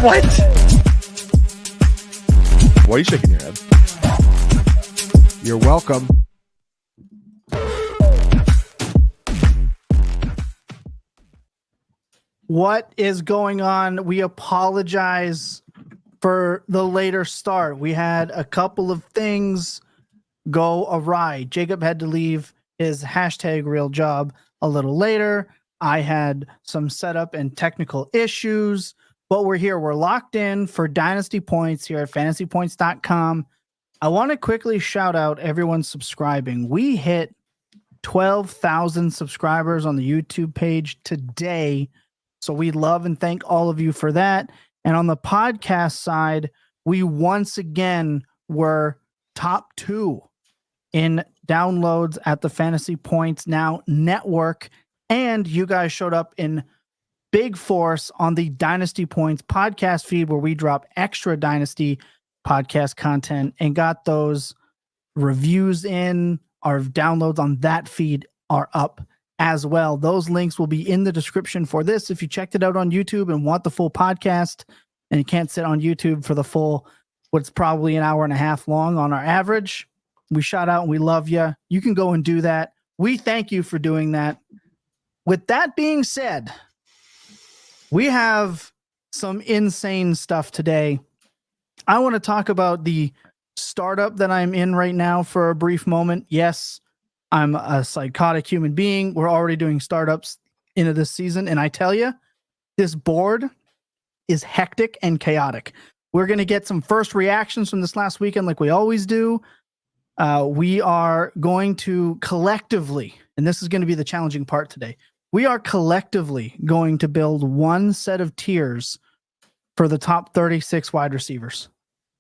What? Why are you shaking your head? You're welcome. What is going on? We apologize for the later start. We had a couple of things go awry. Jacob had to leave his hashtag real job a little later. I had some setup and technical issues, but we're here. We're locked in for Dynasty Points here at fantasypoints.com. I want to quickly shout out everyone subscribing. We hit 12,000 subscribers on the YouTube page today. So we love and thank all of you for that. And on the podcast side, we once again were top 2 in downloads at the Fantasy Points Now network. And you guys showed up in big force on the Dynasty Points podcast feed, where we drop extra Dynasty podcast content, and got those reviews in. Our downloads on that feed are up as well. Those links will be in the description for this. If you checked it out on YouTube and want the full podcast and you can't sit on YouTube for the full, what's probably an hour and a half long on our average, we shout out and we love you. You can go and do that. We thank you for doing that. With that being said, we have some insane stuff today. I want to talk about the startup that I'm in right now for a brief moment. Yes, I'm a psychotic human being. We're already doing startups into this season. And I tell you, this board is hectic and chaotic. We're going to get some first reactions from this last weekend like we always do. We are going to collectively, and this is going to be the challenging part today, we are collectively going to build one set of tiers for the top 36 wide receivers.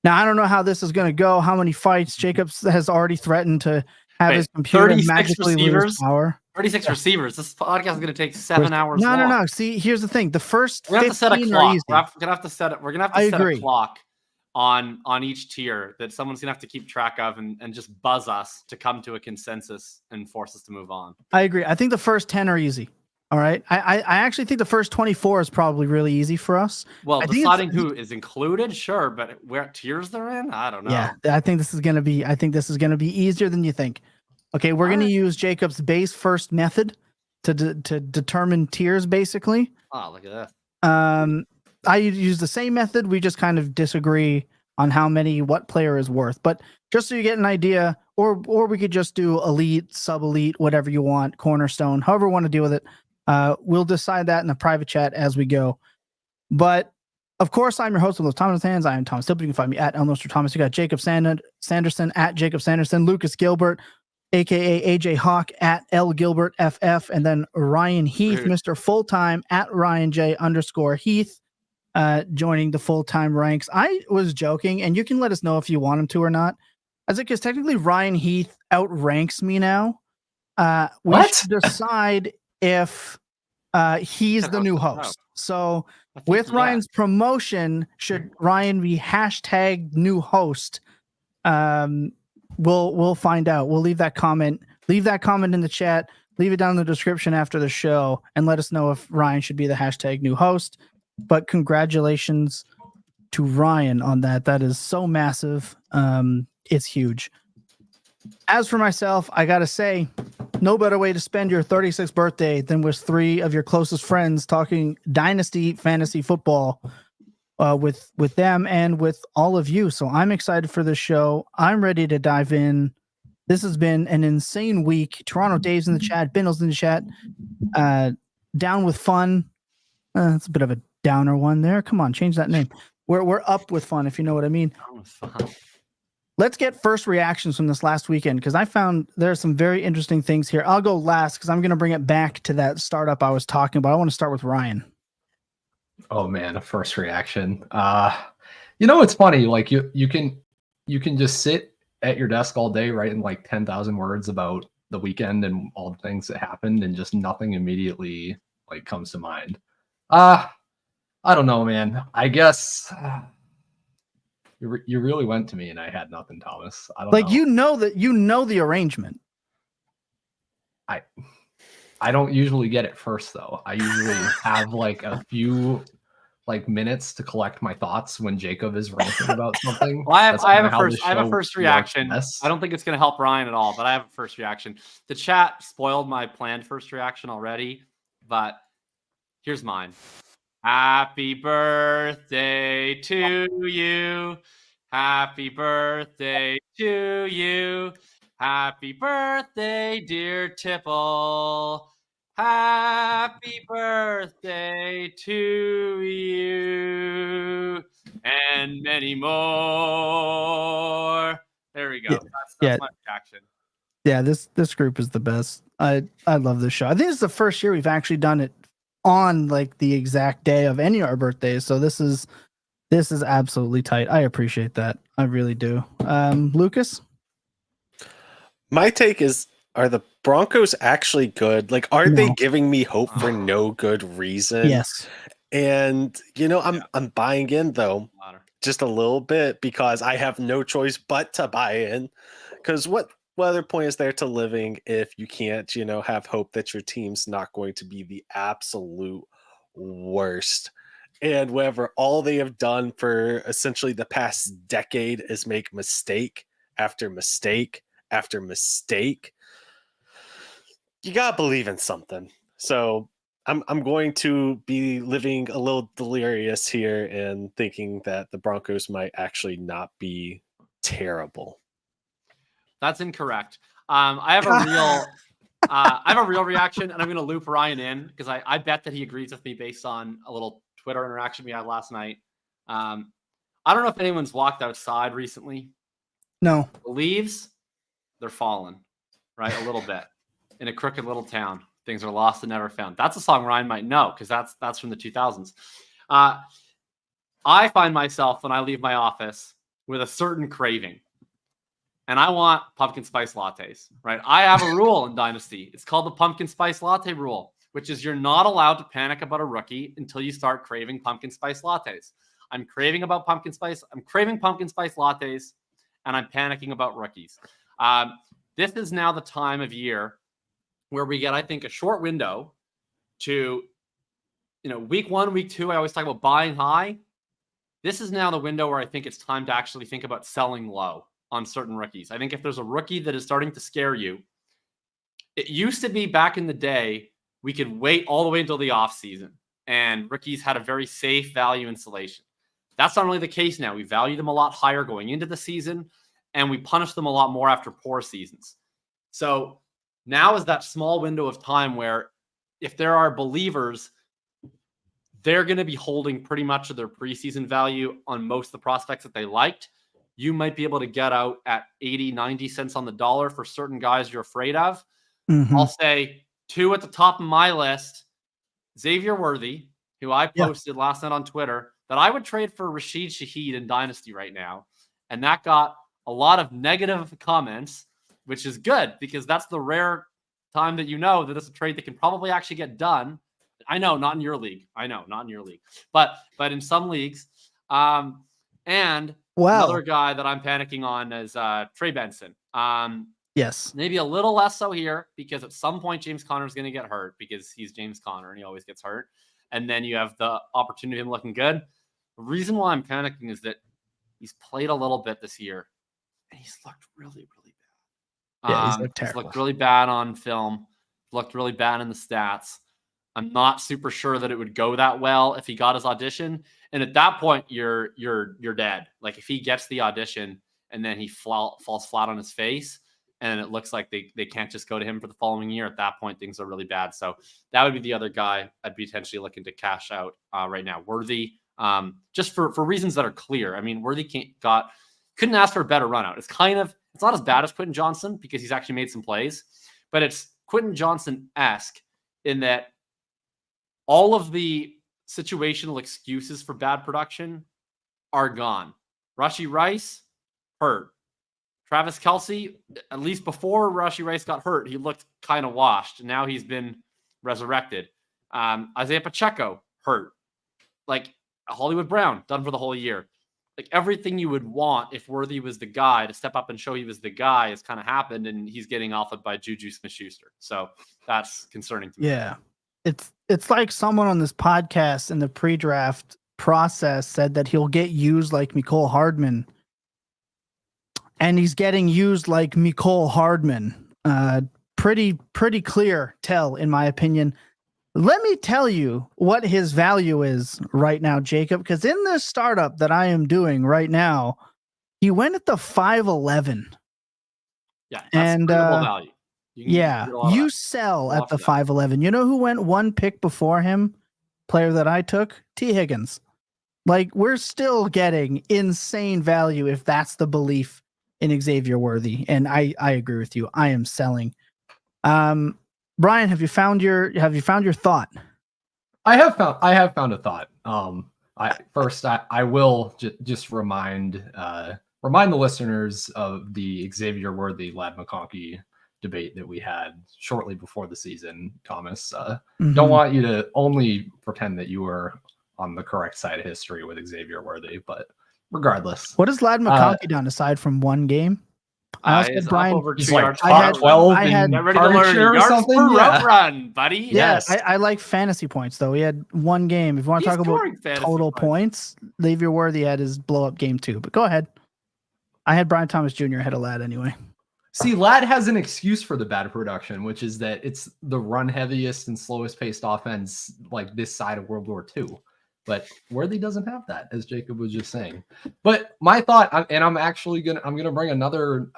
Now, I don't know how this is going to go, how many fights. Jacobs has already threatened to have his computer magically lose power. 36 receivers. This podcast is going to take 7 hours long. No. See, here's the thing. The first we're going to set a 15 clock. are easy. We're going to have to set it. We're going to have to set a clock on each tier that someone's going to have to keep track of and just buzz us to come to a consensus and force us to move on. I agree. I think the first 10 are easy. All right. I actually think the first 24 is probably really easy for us. Well, deciding who is included, sure, but where tiers they're in, I don't know. Yeah, I think this is going to be easier than you think. Okay, we're going to use Jacob's base first method to determine tiers, basically. Oh, look at that. I use the same method. We just kind of disagree on what player is worth. But just so you get an idea, or we could just do elite, sub-elite, whatever you want, cornerstone, however you want to deal with it. We'll decide that in the private chat as we go. But of course, I'm your host of those Thomas Hands. I am Thomas Tippett. You can find me at Elnoster Thomas. You got Jacob Sanderson at Jacob Sanderson, Lucas Gilbert, aka AJ Hawk at L Gilbert FF, and then Ryan Heath, Mr. Fulltime at Ryan J _Heath, joining the full-time ranks. I was joking, and you can let us know if you want him to or not. As it because technically Ryan Heath outranks me now. We should decide if he's the new host. So with Ryan's promotion, should Ryan be hashtag new host? We'll find out. We'll leave that comment. Leave that comment in the chat. Leave it down in the description after the show and let us know if Ryan should be the hashtag new host. But congratulations to Ryan on that. That is so massive. It's huge. As for myself, I got to say, no better way to spend your 36th birthday than with 3 of your closest friends talking Dynasty fantasy football with them and with all of you. So I'm excited for this show. I'm ready to dive in. This has been an insane week. Toronto Dave's in the chat. Bindle's in the chat. Down with fun. It's a bit of a downer one there. Come on, change that name. We're up with fun, if you know what I mean. Let's get first reactions from this last weekend, because I found there are some very interesting things here. I'll go last because I'm going to bring it back to that startup I was talking about. I want to start with Ryan. Oh man, a first reaction. It's funny. Like you can just sit at your desk all day writing like 10,000 words about the weekend and all the things that happened, and just nothing immediately like comes to mind. I don't know, man. I guess. You really went to me and I had nothing, Thomas. I don't know. The arrangement. I don't usually get it first though. I usually have like a few like minutes to collect my thoughts when Jacob is ranting about something. Well, I have a show first reaction. works. I don't think it's going to help Ryan at all, but I have a first reaction. The chat spoiled my planned first reaction already, but here's mine. Happy birthday to you. Happy birthday to you. Happy birthday, dear Tipple. Happy birthday to you. And many more. There we go. That's my reaction. Yeah, this group is the best. I love this show. I think it's the first year we've actually done it on like the exact day of any of our birthdays. So this is absolutely tight. I appreciate that. I really do. Lucas? My take is, are the Broncos actually good? Like, are they giving me hope for no good reason? Yes. And I'm buying in though, just a little bit, because I have no choice but to buy in. Because what other point is there to living if you can't, have hope that your team's not going to be the absolute worst? And whatever all they have done for essentially the past decade is make mistake after mistake after mistake. You gotta believe in something. So I'm going to be living a little delirious here and thinking that the Broncos might actually not be terrible. That's incorrect. I have a real reaction, and I'm going to loop Ryan in because I bet that he agrees with me based on a little Twitter interaction we had last night. I don't know if anyone's walked outside recently. No. The leaves, they're falling, right? A little bit. In a crooked little town, things are lost and never found. That's a song Ryan might know because that's from the 2000s. I find myself when I leave my office with a certain craving. And I want pumpkin spice lattes, right? I have a rule in Dynasty. It's called the pumpkin spice latte rule, which is you're not allowed to panic about a rookie until you start craving pumpkin spice lattes. I'm craving pumpkin spice lattes, and I'm panicking about rookies. This is now the time of year where we get, I think, a short window to, week 1, week 2, I always talk about buying high. This is now the window where I think it's time to actually think about selling low on certain rookies. I think if there's a rookie that is starting to scare you, it used to be back in the day, we could wait all the way until the offseason, and rookies had a very safe value installation. That's not really the case now. We value them a lot higher going into the season, and we punish them a lot more after poor seasons. So now is that small window of time where if there are believers, they're going to be holding pretty much of their preseason value on most of the prospects that they liked. You might be able to get out at 80, 90 cents on the dollar for certain guys you're afraid of. Mm-hmm. I'll say 2 at the top of my list. Xavier Worthy, who I posted last night on Twitter, that I would trade for Rashid Shaheed in Dynasty right now. And that got a lot of negative comments, which is good because that's the rare time that that it's a trade that can probably actually get done. I know, not in your league. But in some leagues. And another guy that I'm panicking on is Trey Benson. Yes. Maybe a little less so here because at some point James Conner is going to get hurt because he's James Conner and he always gets hurt. And then you have the opportunity of him looking good. The reason why I'm panicking is that he's played a little bit this year and he's looked really, really bad. Yeah, he's looked terrible. He's looked really bad on film. Looked really bad in the stats. I'm not super sure that it would go that well if he got his audition. And at that point, you're dead. Like if he gets the audition and then he falls flat on his face and it looks like they can't just go to him for the following year, at that point, things are really bad. So that would be the other guy I'd be potentially looking to cash out right now. Worthy, just for reasons that are clear. I mean, Worthy couldn't ask for a better run out. It's not as bad as Quentin Johnson because he's actually made some plays, but it's Quentin Johnson-esque in that all of the situational excuses for bad production are gone. Rashee Rice, hurt. Travis Kelce, at least before Rashee Rice got hurt, he looked kind of washed. Now he's been resurrected. Isaiah Pacheco, hurt. Like Hollywood Brown, done for the whole year. Like everything you would want if Worthy was the guy to step up and show he was the guy has kind of happened, and he's getting alphaed by Juju Smith-Schuster. So that's concerning to me. Yeah. It's like someone on this podcast in the pre-draft process said that he'll get used like Mecole Hardman. And he's getting used like Mecole Hardman. Pretty clear tell, in my opinion. Let me tell you what his value is right now, Jacob, because in this startup that I am doing right now, he went at the 5'11". Yeah, that's and value. You sell at the 5'11". You know who went one pick before him? Player that I took? T. Higgins. Like, we're still getting insane value if that's the belief in Xavier Worthy. And I agree with you. I am selling. Brian, have you found your thought? I have found a thought. I will just remind the listeners of the Xavier Worthy Lad McConkey debate that we had shortly before the season. Thomas, don't want you to only pretend that you were on the correct side of history with Xavier Worthy, but regardless, what has Lad McConkey done aside from one game? I also Brian. Over he's 2 like yards. top 12 I had Get ready to learn or yards something. per Yeah. route run, buddy. Yes, I like fantasy points though. He had one game. If you want to talk about total points, Xavier Worthy had his blow up game too. But go ahead. I had Brian Thomas Jr. ahead of Lad anyway. See, Lad has an excuse for the bad production, which is that it's the run heaviest and slowest paced offense like this side of World War II. But Worthy doesn't have that, as Jacob was just saying. But my thought, and I'm gonna bring another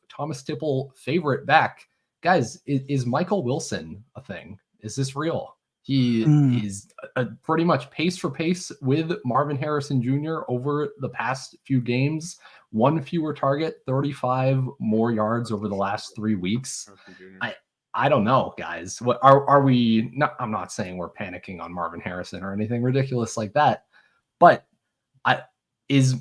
Thomas Tipple favorite back, guys. Is Michael Wilson a thing? Is this real? He is pretty much pace for pace with Marvin Harrison Jr. over the past few games. One fewer target, 35 more yards over the last 3 weeks. I don't know, guys. What are we? Not, I'm not saying we're panicking on Marvin Harrison or anything ridiculous like that, but is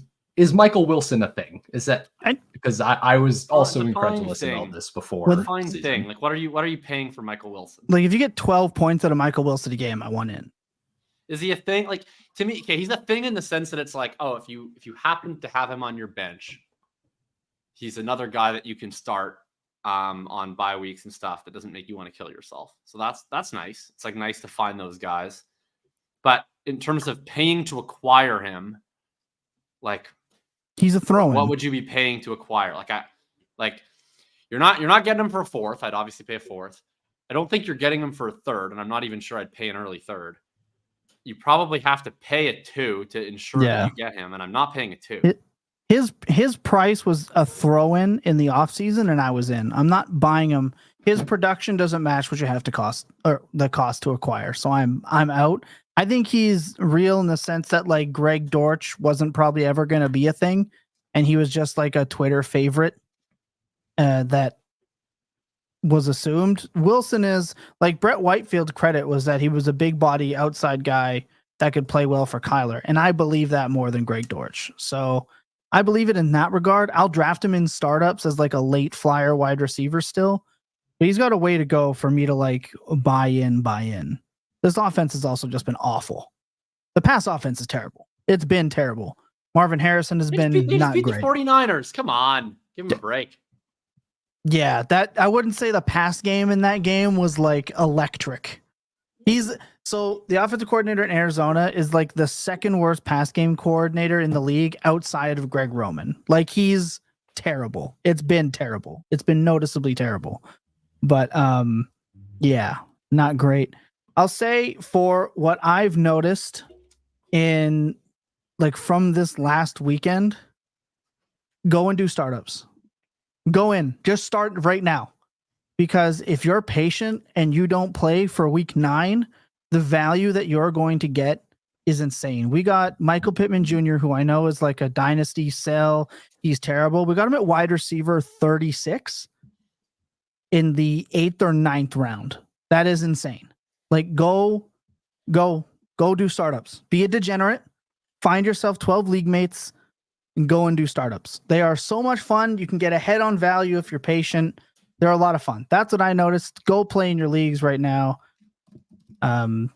Michael Wilson a thing? Is that because I was also incredulous about this before? Fine thing. Like, what are you paying for Michael Wilson? Like, if you get 12 points out of Michael Wilson a game, I want in. Is he a thing? Like, to me, okay, he's a thing in the sense that it's like, oh, if you happen to have him on your bench, he's another guy that you can start on bye weeks and stuff that doesn't make you want to kill yourself. So that's nice. It's like nice to find those guys. But in terms of paying to acquire him, like, he's a throw-in. What would you be paying to acquire? You're not getting him for a fourth. I'd obviously pay a fourth. I don't think you're getting him for a third, and I'm not even sure I'd pay an early third. You probably have to pay a 2 to ensure that you get him, and I'm not paying a 2. His price was a throw-in in the offseason, and I was in. I'm not buying him. His production doesn't match what you have to cost or the cost to acquire. So I'm out. I think he's real in the sense that like Greg Dortch wasn't probably ever going to be a thing, and he was just like a Twitter favorite that was assumed. Wilson is like Brett Whitefield's credit was that he was a big body outside guy that could play well for Kyler, and I believe that more than Greg Dortch. So I believe it in that regard. I'll draft him in startups as like a late flyer wide receiver still, but he's got a way to go for me to like buy in. This offense has also just been awful. The pass offense is terrible. It's been terrible. Marvin Harrison has been not great. The 49ers. Come on. Give him a break. Yeah, that I wouldn't say the pass game in that game was like electric. So the offensive coordinator in Arizona is like the second worst pass game coordinator in the league outside of Greg Roman. Like, he's terrible. It's been terrible. It's been noticeably terrible. But yeah, not great. I'll say for what I've noticed in like from this last weekend, go and do startups. Go in. Just start right now. Because if you're patient and you don't play for week 9, the value that you're going to get is insane. We got Michael Pittman Jr., who I know is like a dynasty sell. He's terrible. We got him at wide receiver 36 in the 8th or 9th round. That is insane. Like, go do startups. Be a degenerate. Find yourself 12 league mates and go and do startups. They are so much fun. You can get ahead on value if you're patient. They're a lot of fun. That's what I noticed. Go play in your leagues right now. And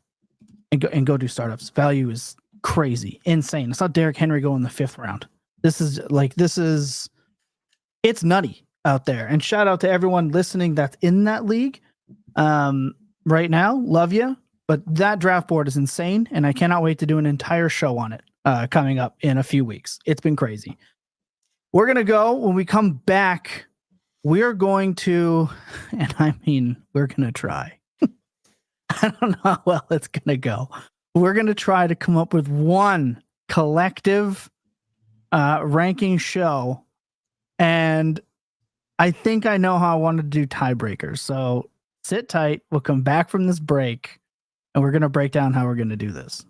go do startups. Value is crazy, insane. It's not Derrick Henry going in the 5th round. It's nutty out there. And shout out to everyone listening that's in that league right now. Love you. But that draft board is insane, and I cannot wait to do an entire show on it coming up in a few weeks. It's been crazy. We're going to go. When we come back, we're going to, and I mean, we're going to try. I don't know how well it's going to go. We're going to try to come up with one collective ranking show, and I think I know how I want to do tiebreakers. So sit tight. We'll come back from this break, and we're going to break down how we're going to do this.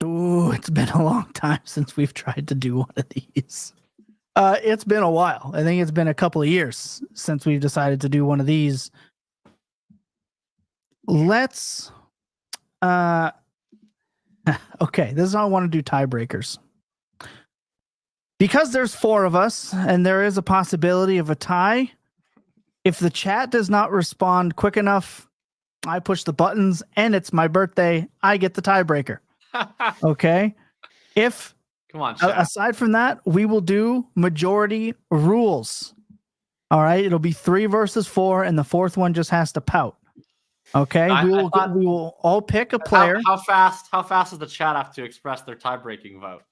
Ooh, it's been a long time since we've tried to do one of these. It's been a while. I think it's been a couple of years since we've decided to do one of these. Let's okay, this is how I want to do tiebreakers. Because there's 4 of us and there is a possibility of a tie, if the chat does not respond quick enough, I push the buttons and it's my birthday, I get the tiebreaker. Okay? If Come on, chat. aside from that, we will do majority rules. All right, it'll be 3 versus 4, and the 4th one just has to pout. Okay, we will all pick a player. How fast does the chat have to express their tie-breaking vote?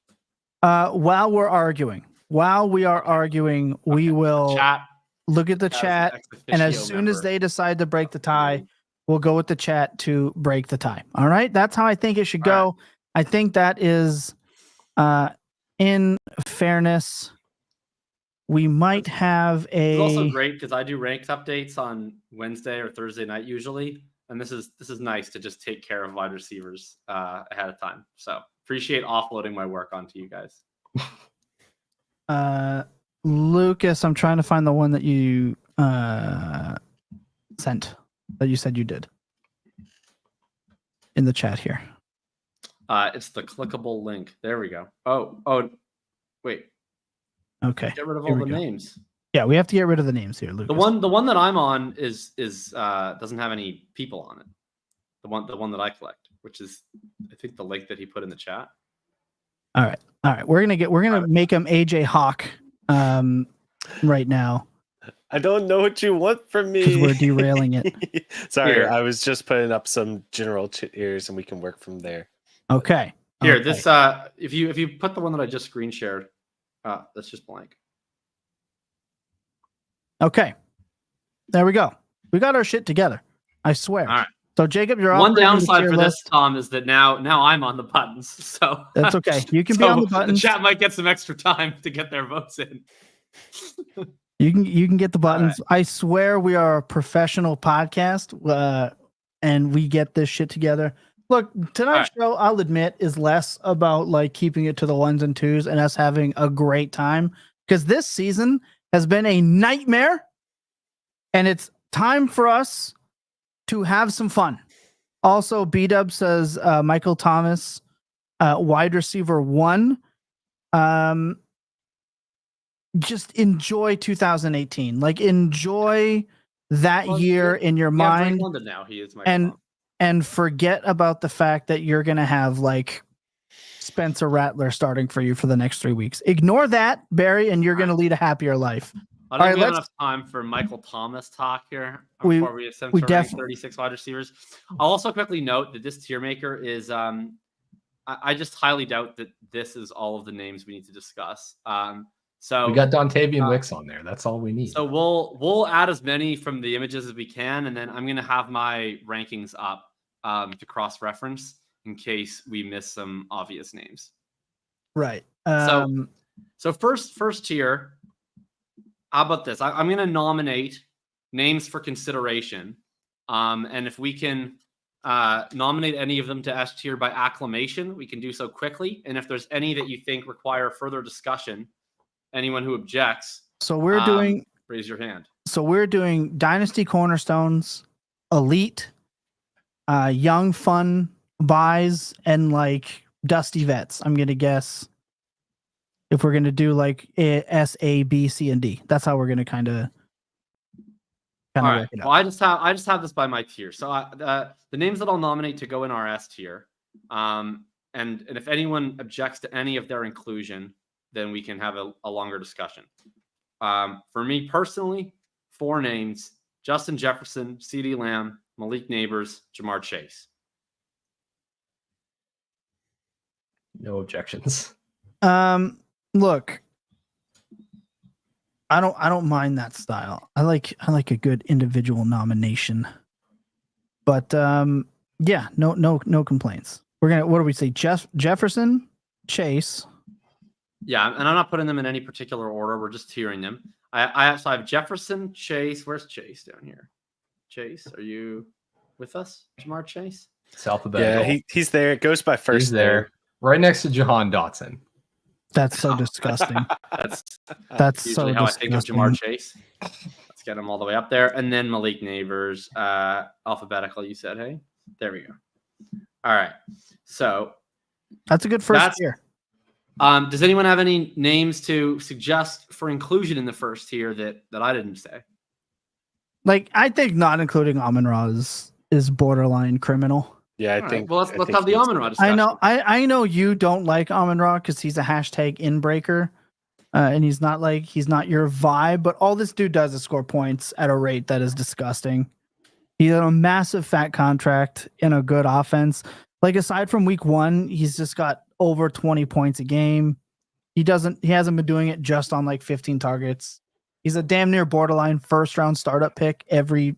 While we are arguing, we will Chat. look at the chat, and as soon as they decide to break the tie, we'll go with the chat to break the tie. All right, that's how I think it should go. I think that is, in fairness, we might have a. It's also great because I do ranked updates on Wednesday or Thursday night usually, and this is nice to just take care of wide receivers ahead of time. So appreciate offloading my work onto you guys. Lucas, I'm trying to find the one that you sent, that you said you did in the chat here. It's the clickable link. There we go. Oh, wait. Okay. Get rid of all the names. Yeah, we have to get rid of the names here, Lucas. The one that I'm on is doesn't have any people on it. The one that I collect, which is I think the link that he put in the chat. All right. We're gonna make him AJ Hawk right now. I don't know what you want from me. Because we're derailing it. Sorry, Here. I was just putting up some general tiers and we can work from there. Okay. Here, okay. this if you put the one that I just screen shared, that's just blank. Okay. There we go. We got our shit together. I swear. All right. So Jacob, you're One operating the downside tier for list. this, Tom, is that now I'm on the buttons. So That's okay. You can be so on the buttons. The chat might get some extra time to get their votes in. You can get the buttons. Right. I swear we are a professional podcast, and we get this shit together. Look, tonight's show, I'll admit, is less about like keeping it to the 1s and 2s and us having a great time, because this season has been a nightmare, and it's time for us to have some fun. Also, B-Dub says Michael Thomas, wide receiver 1. Just enjoy 2018. Like, enjoy that year in your mind. London now. He is my and forget about the fact that you're going to have like Spencer Rattler starting for you for the next 3 weeks. Ignore that, Barry, and you're going to lead a happier life. I don't think we have enough time for Michael Thomas talk here before we attempt to rank 36 wide receivers. I'll also quickly note that this tier maker is I just highly doubt that this is all of the names we need to discuss. So we got Dontavian Wicks on there. That's all we need. So we'll add as many from the images as we can, and then I'm gonna have my rankings up to cross-reference in case we miss some obvious names. Right. So first tier. How about this? I'm going to nominate names for consideration. And if we can nominate any of them to S tier by acclamation, we can do so quickly. And if there's any that you think require further discussion, anyone who objects, so we're doing raise your hand. So we're doing Dynasty Cornerstones, Elite, Young Fun buys, and like Dusty Vets. I'm going to guess. If we're going to do like S, A, B, C, and D, that's how we're going to kind of work it out. Well, I just have this by my tier. So the names that I'll nominate to go in our S tier, and if anyone objects to any of their inclusion, then we can have a longer discussion. For me personally, 4 names: Justin Jefferson, CeeDee Lamb, Malik Nabers, Jamar Chase. No objections. Look, I don't mind that style. I like a good individual nomination. But yeah, no complaints. What do we say? Jefferson, Chase. Yeah, and I'm not putting them in any particular order. We're just tiering them. I have Jefferson, Chase. Where's Chase down here? Chase, are you with us? Jamar Chase? It's alphabetical. Yeah, he's there. It goes by first. He's there. Right next to Jahan Dotson. That's so disgusting. That's usually so how disgusting. I think of Jamar Chase. Let's get him all the way up there. And then Malik Nabers, alphabetical, you said, hey? There we go. All right. So that's a good first tier. Does anyone have any names to suggest for inclusion in the first tier that I didn't say? Like, I think not including Amon-Ra is borderline criminal. Yeah, I All think. Right. Well, let's have the Amon-Ra discussion. I know you don't like Amon-Ra because he's a hashtag inbreaker, and he's not your vibe. But all this dude does is score points at a rate that is disgusting. He's on a massive fat contract in a good offense. Like, aside from week 1, he's just got over 20 points a game. He hasn't been doing it just on like 15 targets. He's a damn near borderline first round startup pick every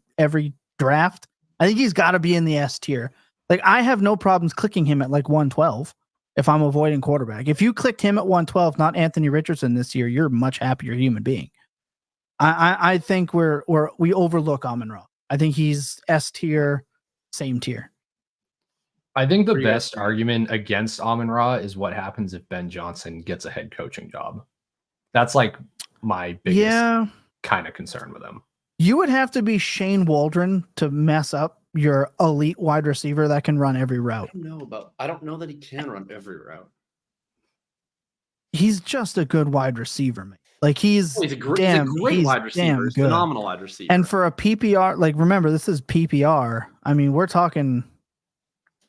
draft. I think he's got to be in the S tier. Like, I have no problems clicking him at like 112 if I'm avoiding quarterback. If you clicked him at 112, not Anthony Richardson this year, you're a much happier human being. I think we overlook Amon-Ra. I think he's S tier, same tier. I think the best argument against Amon-Ra is what happens if Ben Johnson gets a head coaching job. That's like my biggest kind of concern with him. You would have to be Shane Waldron to mess up your elite wide receiver that can run every route. I don't know that he can run every route. He's just a good wide receiver, man. Like, he's a great wide receiver. He's a phenomenal wide receiver. And for a PPR, like, remember, this is PPR. I mean, we're talking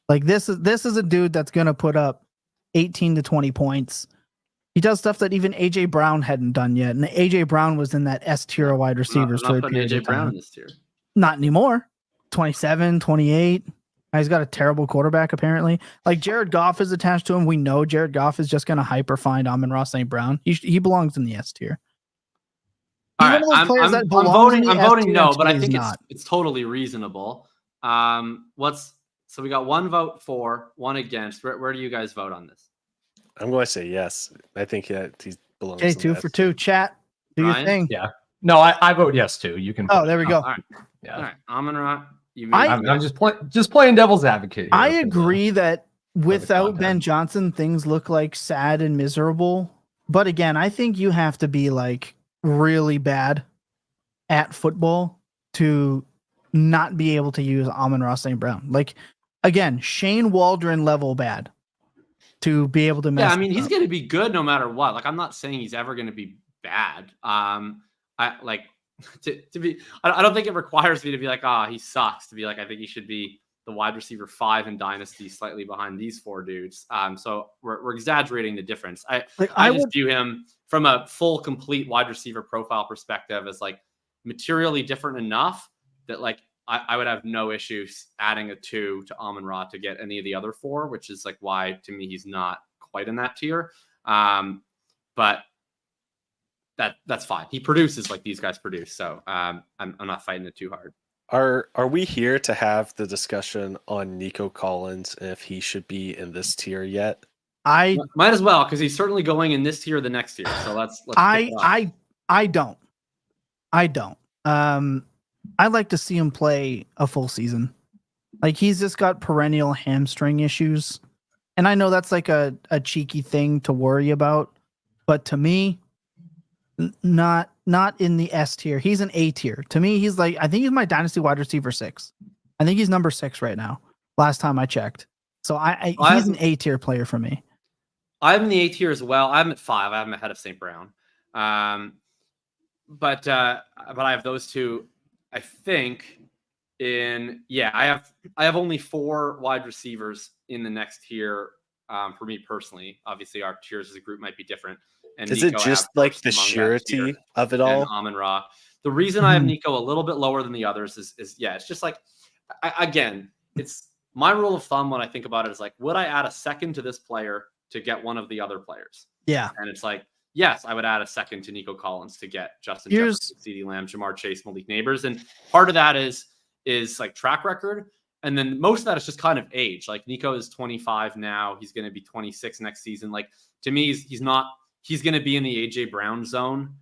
like this is a dude that's going to put up 18 to 20 points. He does stuff that even AJ Brown hadn't done yet. And AJ Brown was in that S tier of wide receivers. I'm not putting AJ Brown in this tier. Not anymore. 27, 28. He's got a terrible quarterback, apparently. Like, Jared Goff is attached to him. We know Jared Goff is just going to hyper find Amon-Ra St. Brown. He belongs in the S tier. All right, I'm voting no, but I think it's totally reasonable. So we got one vote for, one against. Where do you guys vote on this? I'm going to say yes. I think he belongs. Okay, 2 for 2. Chat, do your thing. Yeah. No, I vote yes too. You can. Oh, there we go. All right. Yeah. All right. Amon-Ra. I'm just playing devil's advocate here. I agree that without Ben Johnson, things look like sad and miserable. But again, I think you have to be like really bad at football to not be able to use Amon-Ra St. Brown. Like, again, Shane Waldron level bad to be able to mess. Yeah, I mean, he's going to be good no matter what. Like, I'm not saying he's ever going to be bad. I don't think it requires me to be like, he sucks. To be like, I think he should be the wide receiver 5 in Dynasty, slightly behind these 4 dudes. So we're exaggerating the difference. I just view him from a full, complete wide receiver profile perspective as like materially different enough that like I would have no issues adding a 2 to Amon-Ra to get any of the other 4, which is like why to me he's not quite in that tier. But that's fine. He produces like these guys produce, so I'm not fighting it too hard. Are we here to have the discussion on Nico Collins if he should be in this tier yet? I might as well, because he's certainly going in this tier or the next tier. So let's I don't. I'd like to see him play a full season. Like, he's just got perennial hamstring issues. And I know that's like a cheeky thing to worry about, but to me, not in the S tier. He's an A tier. To me, he's like, I think he's my Dynasty wide receiver 6. I think he's number 6 right now. Last time I checked. So he's an A tier player for me. I'm in the A tier as well. I'm at 5. I'm ahead of St. Brown. But I have those 2. I think I have only 4 wide receivers in the next tier for me personally. Obviously, our tiers as a group might be different. And is Nico it just like the surety of it all? Amon-Ra. The reason I have Nico a little bit lower than the others is it's just like, it's my rule of thumb when I think about it is like, would I add a second to this player to get one of the other players? Yeah. And it's like, yes, I would add a second to Nico Collins to get Justin Jefferson, CeeDee Lamb, Jamar Chase, Malik Nabers. And part of that is like track record. And then most of that is just kind of age. Like Nico is 25 now. He's going to be 26 next season. Like to me, he's going to be in the AJ Brown zone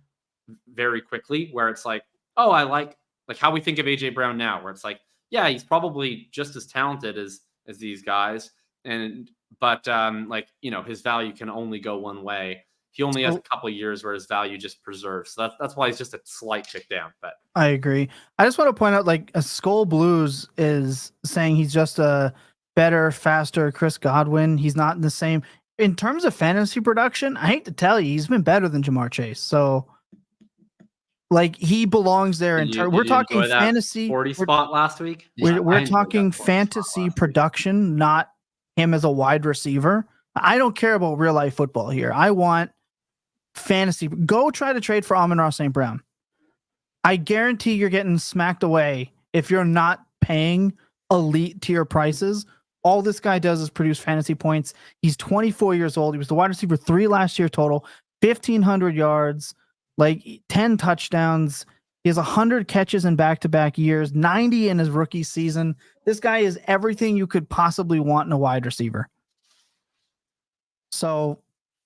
very quickly, where it's like, oh, I like how we think of AJ Brown now, where it's like, yeah, he's probably just as talented as these guys. But his value can only go one way. He only has a couple of years where his value just preserves. So that's why he's just a slight tick down. But I agree. I just want to point out, like, a Skull Blues is saying he's just a better, faster Chris Godwin. He's not in the same in terms of fantasy production. I hate to tell you, he's been better than Jamar Chase. So, like, he belongs there. We're talking fantasy 40 spot last week. We're talking fantasy production, not him as a wide receiver. I don't care about real life football here. I want fantasy. Go try to trade for Amon-Ra St. Brown. I guarantee you're getting smacked away if you're not paying elite tier prices. All this guy does is produce fantasy points. He's 24 years old. He was the wide receiver 3 last year total, 1,500 yards, like 10 touchdowns. He has 100 catches in back-to-back years, 90 in his rookie season. This guy is everything you could possibly want in a wide receiver. So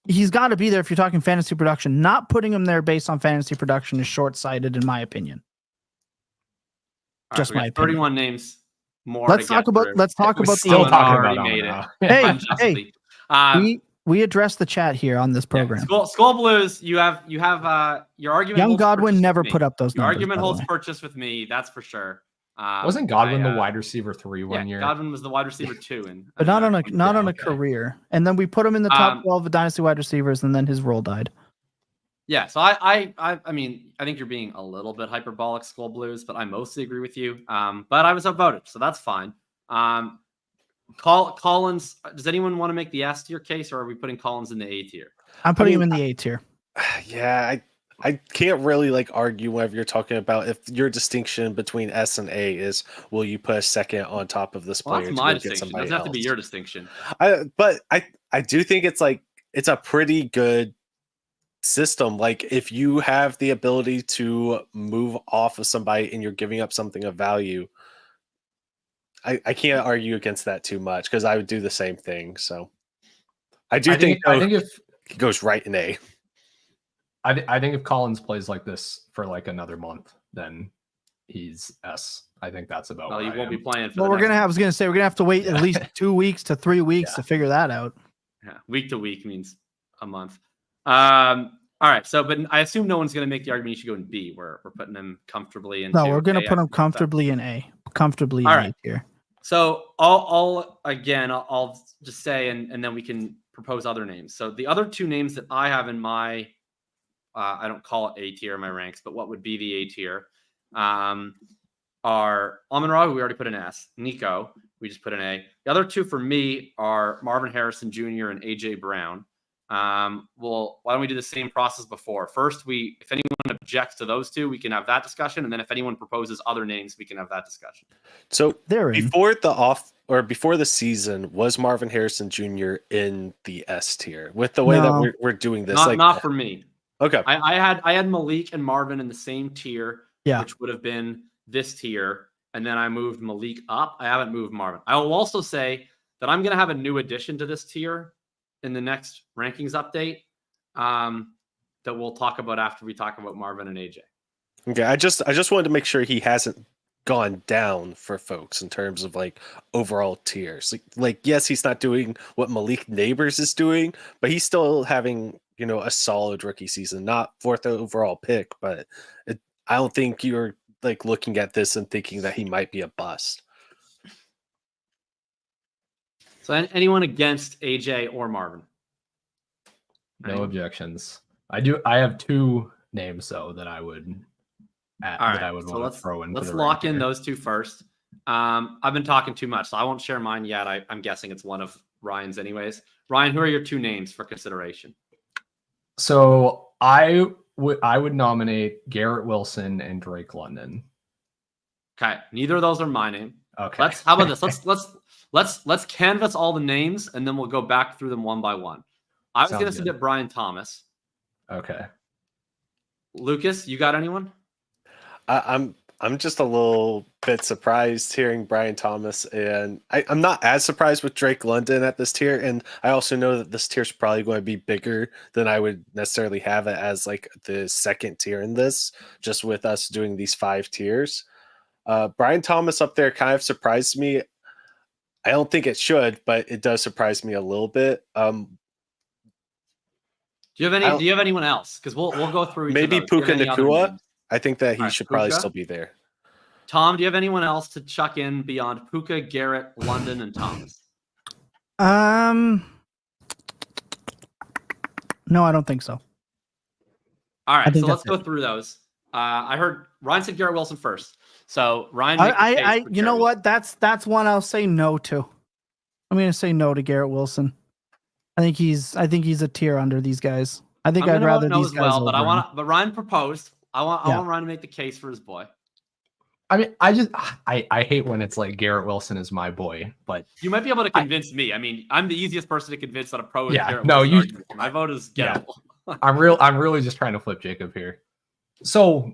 he's got to be there if you're talking fantasy production. Not putting him there based on fantasy production is short-sighted, in my opinion. Just my opinion. 31 names more. Let's talk about still talking about it. Hey, we addressed the chat here on this program. Yeah. Skull Blues, you have your argument. Young Godwin never put up those numbers. Your argument holds purchase with me, that's for sure. Wasn't Godwin the wide receiver 3 one year? Godwin was the wide receiver 2, but not on a career. And then we put him in the top 12 of dynasty wide receivers, and then his role died. Yeah, so I mean, I think you're being a little bit hyperbolic, Skull Blues, but I mostly agree with you. But I was outvoted, so that's fine. Collins, does anyone want to make the S tier case, or are we putting Collins in the A tier? I'm putting him in the A tier. Yeah, I can't really argue whenever you're talking about if your distinction between S and A is, will you put a second on top of this player? That's my distinction. It doesn't have to be your distinction. But I do think it's a pretty good system. Like, if you have the ability to move off of somebody and you're giving up something of value, I can't argue against that too much, because I would do the same thing. So I think if he goes right in A. I think if Collins plays like this for another month, then he's S. I think that's about. Well, he won't be playing. We're gonna have to wait at least 2 weeks to 3 weeks to figure that out. Yeah, week to week means a month. All right. So, but I assume no one's gonna make the argument he should go in B. We're putting him comfortably in. No, we're gonna put him comfortably in A. Comfortably in A here. So I'll just say, and then we can propose other names. So the other 2 names that I have in my I don't call it A tier in my ranks, but what would be the A tier are Amon-Ra, who we already put an S, Nico, we just put an A. The other 2 for me are Marvin Harrison Jr. and AJ Brown. Well, why don't we do the same process before? First, if anyone objects to those 2, we can have that discussion, and then if anyone proposes other names, we can have that discussion. So before the season, was Marvin Harrison Jr. in the S tier with the way that we're doing this? Not for me. Okay. I had Malik and Marvin in the same tier, which would have been this tier, and then I moved Malik up. I haven't moved Marvin. I will also say that I'm going to have a new addition to this tier in the next rankings update that we'll talk about after we talk about Marvin and AJ. Okay, I just wanted to make sure he hasn't gone down for folks in terms of overall tiers. Yes, he's not doing what Malik Nabers is doing, but he's still having a solid rookie season. Not 4th overall pick, but I don't think you're looking at this and thinking that he might be a bust. So anyone against AJ or Marvin? No objections. I have 2 names though that I would want to throw in. Let's lock in those 2 first. I've been talking too much, so I won't share mine yet. I'm guessing it's one of Ryan's anyways. Ryan, who are your 2 names for consideration? So I would nominate Garrett Wilson and Drake London. Okay, neither of those are my name. Okay. How about this? Let's canvas all the names and then we'll go back through them one by one. I was going to submit Brian Thomas. Okay. Lucas, you got anyone? I'm just a little bit surprised hearing Brian Thomas, and I'm not as surprised with Drake London at this tier. And I also know that this tier is probably going to be bigger than I would necessarily have it as like the second tier in this, just with us doing these 5 tiers. Brian Thomas up there kind of surprised me. I don't think it should, but it does surprise me a little bit. Do you have anyone else? Because we'll go through maybe Puka Nacua. I think that he should probably still be there. Tom, do you have anyone else to chuck in beyond Puka, Garrett, London, and Thomas? No, I don't think so. All right, so let's go through those. I heard Ryan said Garrett Wilson first. So Ryan, you know what? That's one I'll say no to. I'm going to say no to Garrett Wilson. I think he's a tier under these guys. I think I'd rather these guys. But Ryan proposed. I want Ryan to make the case for his boy. I mean, I hate when it's like Garrett Wilson is my boy, but you might be able to convince me. I mean, I'm the easiest person to convince that a pro is Garrett no, Wilson. My vote is gettable. I'm really just trying to flip Jacob here. So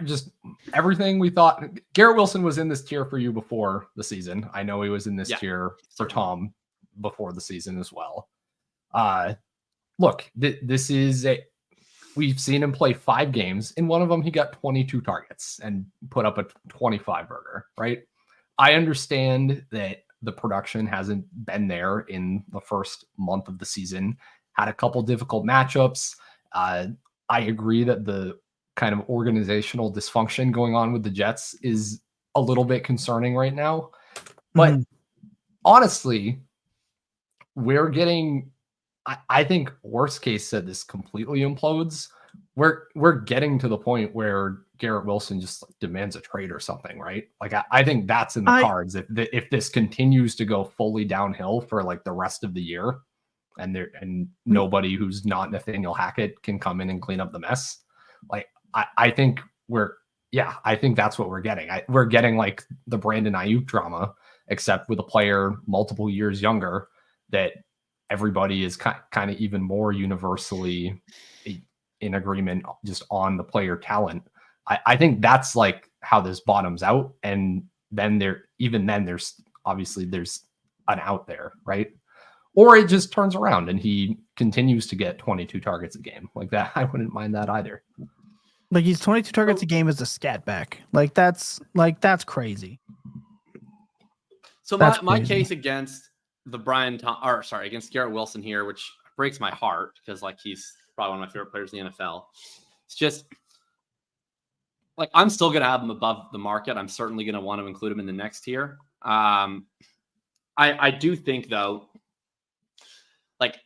just everything we thought Garrett Wilson was in this tier for you before the season. I know he was in this tier for Tom before the season as well. Look, this is we've seen him play 5 games. In one of them, he got 22 targets and put up a 25 burger, right? I understand that the production hasn't been there in the first month of the season. Had a couple difficult matchups. I agree that the kind of organizational dysfunction going on with the Jets is a little bit concerning right now. But honestly, we're getting, I think worst case said this completely implodes. We're getting to the point where Garrett Wilson just demands a trade or something, right? Like I think that's in the cards. If this continues to go fully downhill for like the rest of the year, and nobody who's not Nathaniel Hackett can come in and clean up the mess, like I think I think that's what we're getting. We're getting like the Brandon Aiyuk drama, except with a player multiple years younger that everybody is kind of even more universally in agreement just on the player talent. I think that's like how this bottoms out. And then there's obviously an out there, right? Or it just turns around and he continues to get 22 targets a game like that. I wouldn't mind that either. Like he's 22 targets a game as a scat back. That's crazy. So my case against against Garrett Wilson here, which breaks my heart because like he's probably one of my favorite players in the NFL. It's just like I'm still gonna have him above the market. I'm certainly gonna want to include him in the next tier. I do think though, like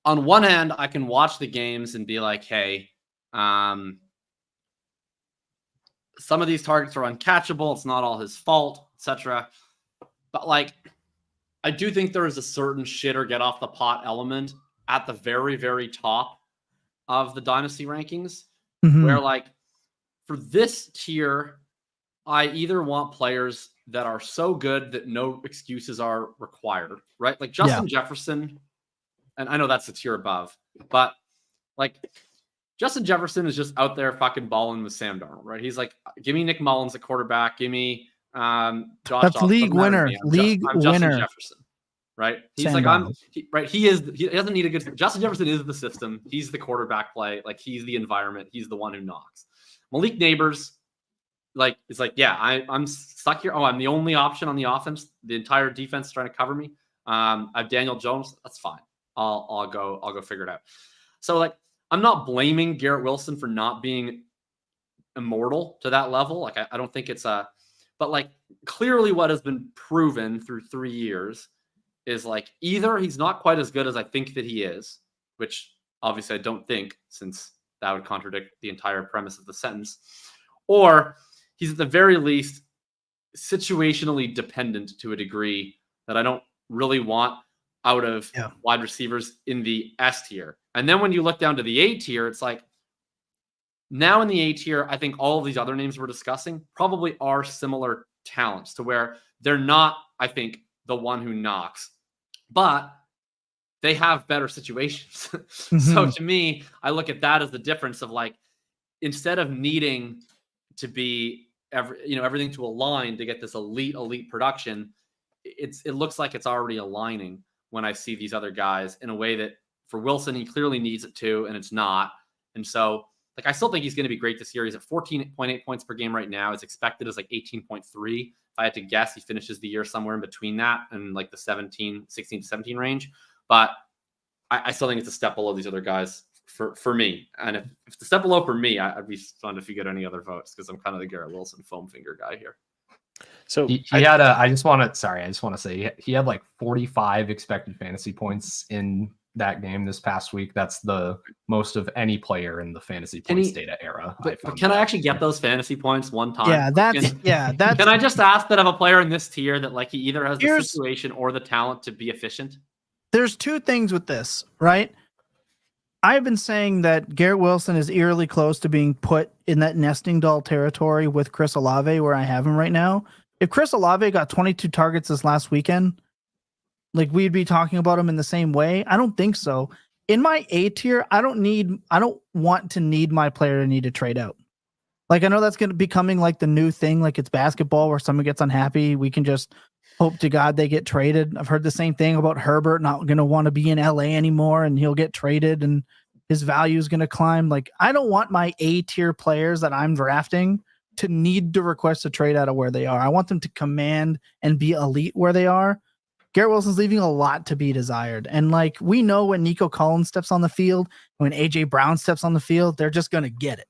on one hand, I can watch the games and be like, hey, some of these targets are uncatchable. It's not all his fault, etc. But like, I do think there is a certain shit or get off the pot element at the very, very top of the Dynasty rankings, where like for this tier, I either want players that are so good that no excuses are required, right? Like Justin Jefferson, and I know that's the tier above, but like Justin Jefferson is just out there fucking balling with Sam Darnold, right? He's like, give me Nick Mullins, a quarterback. Give me Josh. That's league winner. I'm Justin Jefferson, right? He's Sam like, he doesn't need a good. Justin Jefferson is the system. He's the quarterback play. Like he's the environment. He's the one who knocks. Malik Nabers, like, is like, yeah, I'm stuck here. Oh, I'm the only option on the offense. The entire defense is trying to cover me. I have Daniel Jones. That's fine. I'll go figure it out. So like, I'm not blaming Garrett Wilson for not being immortal to that level. Like, I don't think it's but like clearly what has been proven through 3 years is like either he's not quite as good as I think that he is, which obviously I don't think, since that would contradict the entire premise of the sentence, or he's at the very least situationally dependent to a degree that I don't really want out of wide receivers in the S tier. And then when you look down to the A tier, it's like Now in the A tier, I think all of these other names we're discussing probably are similar talents to where they're not, I think, the one who knocks, but they have better situations. So to me, I look at that as the difference of like, instead of needing to be everything to align to get this elite production, it looks like it's already aligning when I see these other guys in a way that for Wilson, he clearly needs it to, and it's not. And so like, I still think he's going to be great this year. He's at 14.8 points per game right now. His expected is like 18.3. If I had to guess, he finishes the year somewhere in between that and like the 16 to 17 range. But I still think it's a step below these other guys for me. And if it's a step below for me, I'd be stunned if you get any other votes because I'm kind of the Garrett Wilson foam finger guy here. So I just want to say he had like 45 expected fantasy points in that game this past week. That's the most of any player in the fantasy points data era. But can I actually get those fantasy points one time? Yeah, that's Can I just ask that of a player in this tier that like he either has the situation or the talent to be efficient? There's two things with this, right? I've been saying that Garrett Wilson is eerily close to being put in that nesting doll territory with Chris Olave, where I have him right now. If Chris Olave got 22 targets this last weekend, like we'd be talking about him in the same way. I don't think so. In my A tier, I don't want to need my player to need to trade out. Like, I know that's going to be becoming like the new thing. Like it's basketball where someone gets unhappy. We can just hope to God they get traded. I've heard the same thing about Herbert not going to want to be in LA anymore and he'll get traded and his value is going to climb. Like, I don't want my A tier players that I'm drafting to need to request a trade out of where they are. I want them to command and be elite where they are. Garrett Wilson's leaving a lot to be desired. And like, we know when Nico Collins steps on the field, when AJ Brown steps on the field, they're just going to get it.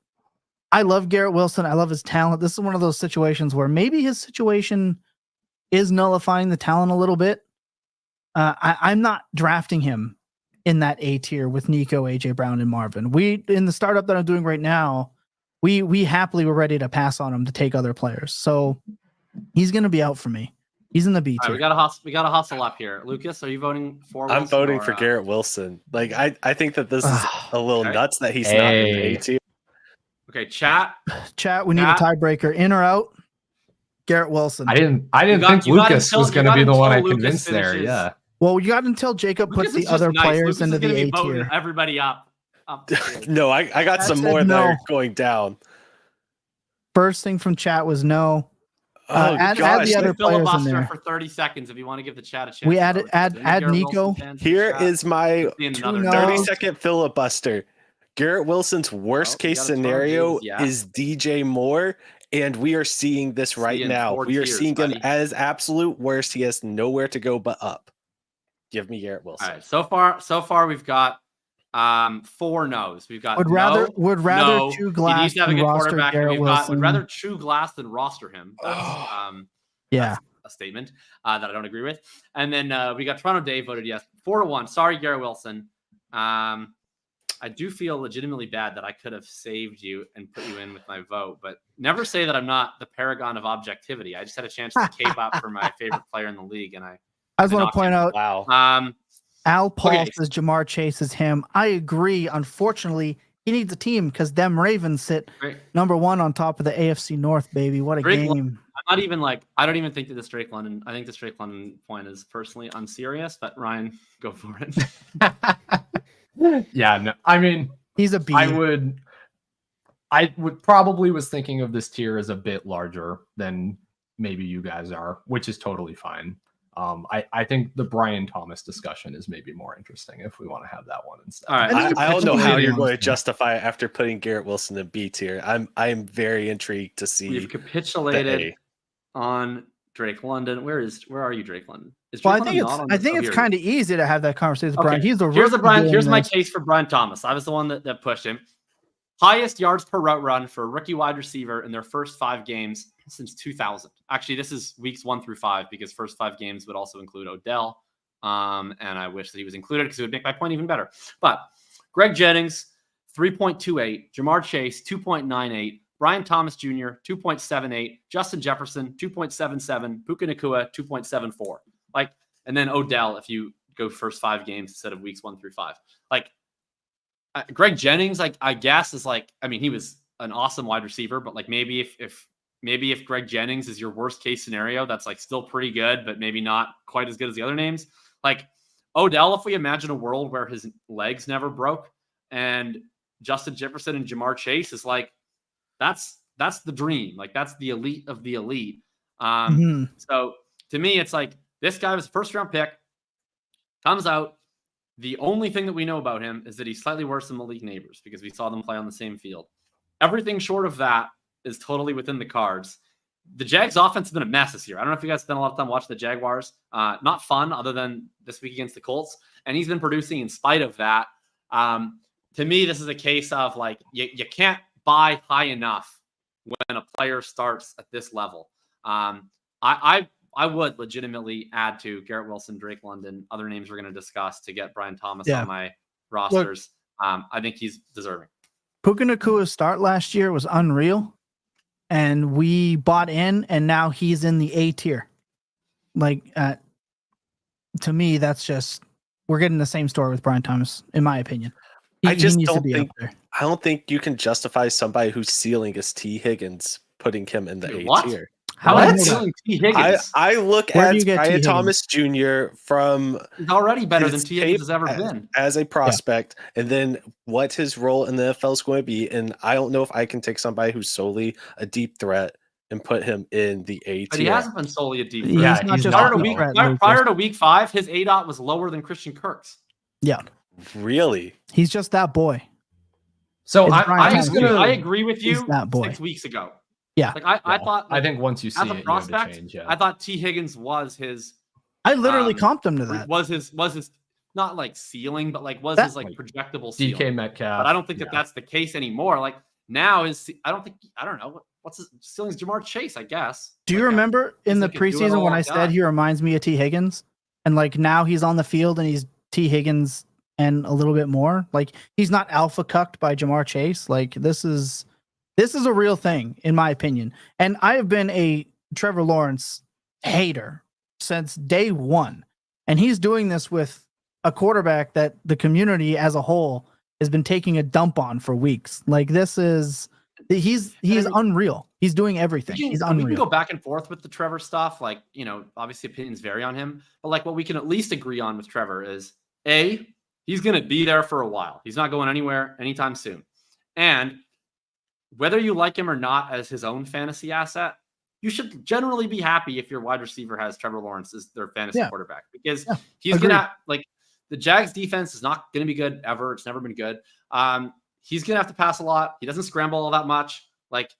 I love Garrett Wilson. I love his talent. This is one of those situations where maybe his situation is nullifying the talent a little bit. I'm not drafting him in that A tier with Nico, AJ Brown, and Marvin. We, in the startup that I'm doing right now, we happily were ready to pass on him to take other players. So he's going to be out for me. He's in the B tier. Right, we got to hustle up here. Lucas, are you voting for Wilson? I'm voting for Garrett Wilson. Like, I think that this is a little nuts that he's not in the A tier. Okay, chat, we need a tiebreaker. In or out? Garrett Wilson. I didn't think Lucas was going to be the one I convinced there. Yeah. Well, you got until Jacob puts the other players into the A tier. Everybody up. No, I got some more that are going down. First thing from chat was no. Add the other players in there for 30 seconds if you want to give the chat a chance. We add Nico. Here is my 30-second filibuster. Garrett Wilson's worst case scenario is DJ Moore, and we are seeing this right now. We are seeing him as absolute worst. He has nowhere to go but up. Give me Garrett Wilson. All right, so far we've got 4 no's. We've got would rather chew glass. He needs to have a good quarterback. Would rather chew glass than roster him. That's a statement that I don't agree with. And then we got Toronto Dave voted yes. 4-1. Sorry, Garrett Wilson. I do feel legitimately bad that I could have saved you and put you in with my vote, but never say that I'm not the paragon of objectivity. I just had a chance to cape up for my favorite player in the league, and I just want to point out. Wow. Al Paul says Jamar Chase is him. I agree. Unfortunately, he needs a team because them Ravens sit number 1 on top of the AFC North, baby. What a game. I'm not even I don't even think that this Drake London, I think this Drake London point is personally unserious, but Ryan, go for it. Yeah, no, I mean, he's a B. I would probably was thinking of this tier as a bit larger than maybe you guys are, which is totally fine. I think the Brian Thomas discussion is maybe more interesting if we want to have that one instead. All right. I don't know how you're going to justify it after putting Garrett Wilson in B tier. I am very intrigued to see. We've capitulated on Drake London. Where are you, Drake London? I think it's kind of easy to have that conversation with Brian. He's Here's my case for Brian Thomas. I was the one that pushed him. Highest yards per route run for a rookie wide receiver in their first 5 games since 2000. Actually, this is weeks 1 through 5 because first 5 games would also include Odell. And I wish that he was included because it would make my point even better. But Greg Jennings, 3.28. Jamar Chase, 2.98. Brian Thomas Jr., 2.78. Justin Jefferson, 2.77. Puka Nacua, 2.74. And then Odell, if you go first 5 games instead of weeks 1 through 5. Greg Jennings, I guess, is he was an awesome wide receiver, but like maybe if Greg Jennings is your worst case scenario, that's like still pretty good, but maybe not quite as good as the other names. Like Odell, if we imagine a world where his legs never broke, and Justin Jefferson and Jamar Chase is like, that's the dream. Like that's the elite of the elite. So to me, it's like this guy was a first round pick, comes out. The only thing that we know about him is that he's slightly worse than Malik Nabers because we saw them play on the same field. Everything short of that is totally within the cards. The Jags offense has been a mess this year. I don't know if you guys spent a lot of time watching the Jaguars. Not fun other than this week against the Colts. And he's been producing in spite of that. To me, this is a case of like, you can't buy high enough when a player starts at this level. I would legitimately add to Garrett Wilson, Drake London, other names we're going to discuss to get Brian Thomas on my rosters. I think he's deserving. Puka Nacua's start last year was unreal, and we bought in, and now he's in the A tier. Like, to me, that's just, we're getting the same story with Brian Thomas, in my opinion. I don't think you can justify somebody whose ceiling is T. Higgins putting him in the A tier. How T. Higgins? I look at Brian Thomas Jr. from he's already better than T. Higgins has ever been as a prospect, and then what his role in the NFL is going to be. And I don't know if I can take somebody who's solely a deep threat and put him in the A tier. But he hasn't been solely a deep threat. Yeah, he's prior to week 5, his ADOT was lower than Christian Kirk's. Yeah. Really? He's just that boy. So I agree with you. That boy. 6 weeks ago. Yeah. Like I thought. I think once you see as a it, prospect, you change, I thought T. Higgins was his. I literally comped him to that. Was his not like ceiling, but like was his like projectable ceiling. DK Metcalf. But I don't think that's the case anymore. Like now I don't know what's his ceiling's Jamar Chase, I guess. Do you remember in the preseason when I said he reminds me of T. Higgins, and like now he's on the field and he's T. Higgins and a little bit more. Like he's not alpha cucked by Jamar Chase. Like this is a real thing in my opinion. And I have been a Trevor Lawrence hater since day one. And he's doing this with a quarterback that the community as a whole has been taking a dump on for weeks. Like he's unreal. He's doing everything. He's unreal. We can go back and forth with the Trevor stuff. Like, obviously opinions vary on him, but like what we can at least agree on with Trevor is he's going to be there for a while. He's not going anywhere anytime soon. And whether you like him or not as his own fantasy asset, you should generally be happy if your wide receiver has Trevor Lawrence as their fantasy quarterback, because he's going to the Jags defense is not going to be good ever. It's never been good. He's going to have to pass a lot. He doesn't scramble all that much. Like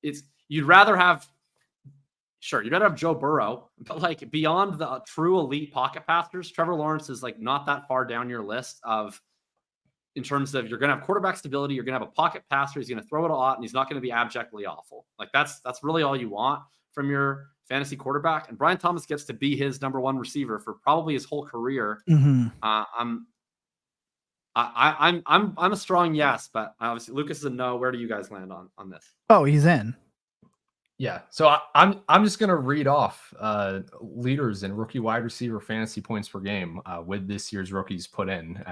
you'd rather have Joe Burrow, but like beyond the true elite pocket passers, Trevor Lawrence is like not that far down your list in terms of you're going to have quarterback stability. You're going to have a pocket passer. He's going to throw it a lot and he's not going to be abjectly awful. Like that's really all you want from your fantasy quarterback. And Brian Thomas gets to be his number one receiver for probably his whole career. Mm-hmm. I'm a strong yes, but obviously Lucas is a no. Where do you guys land on this? Oh, he's in. Yeah. So I'm just going to read off leaders in rookie wide receiver fantasy points per game with this year's rookies put in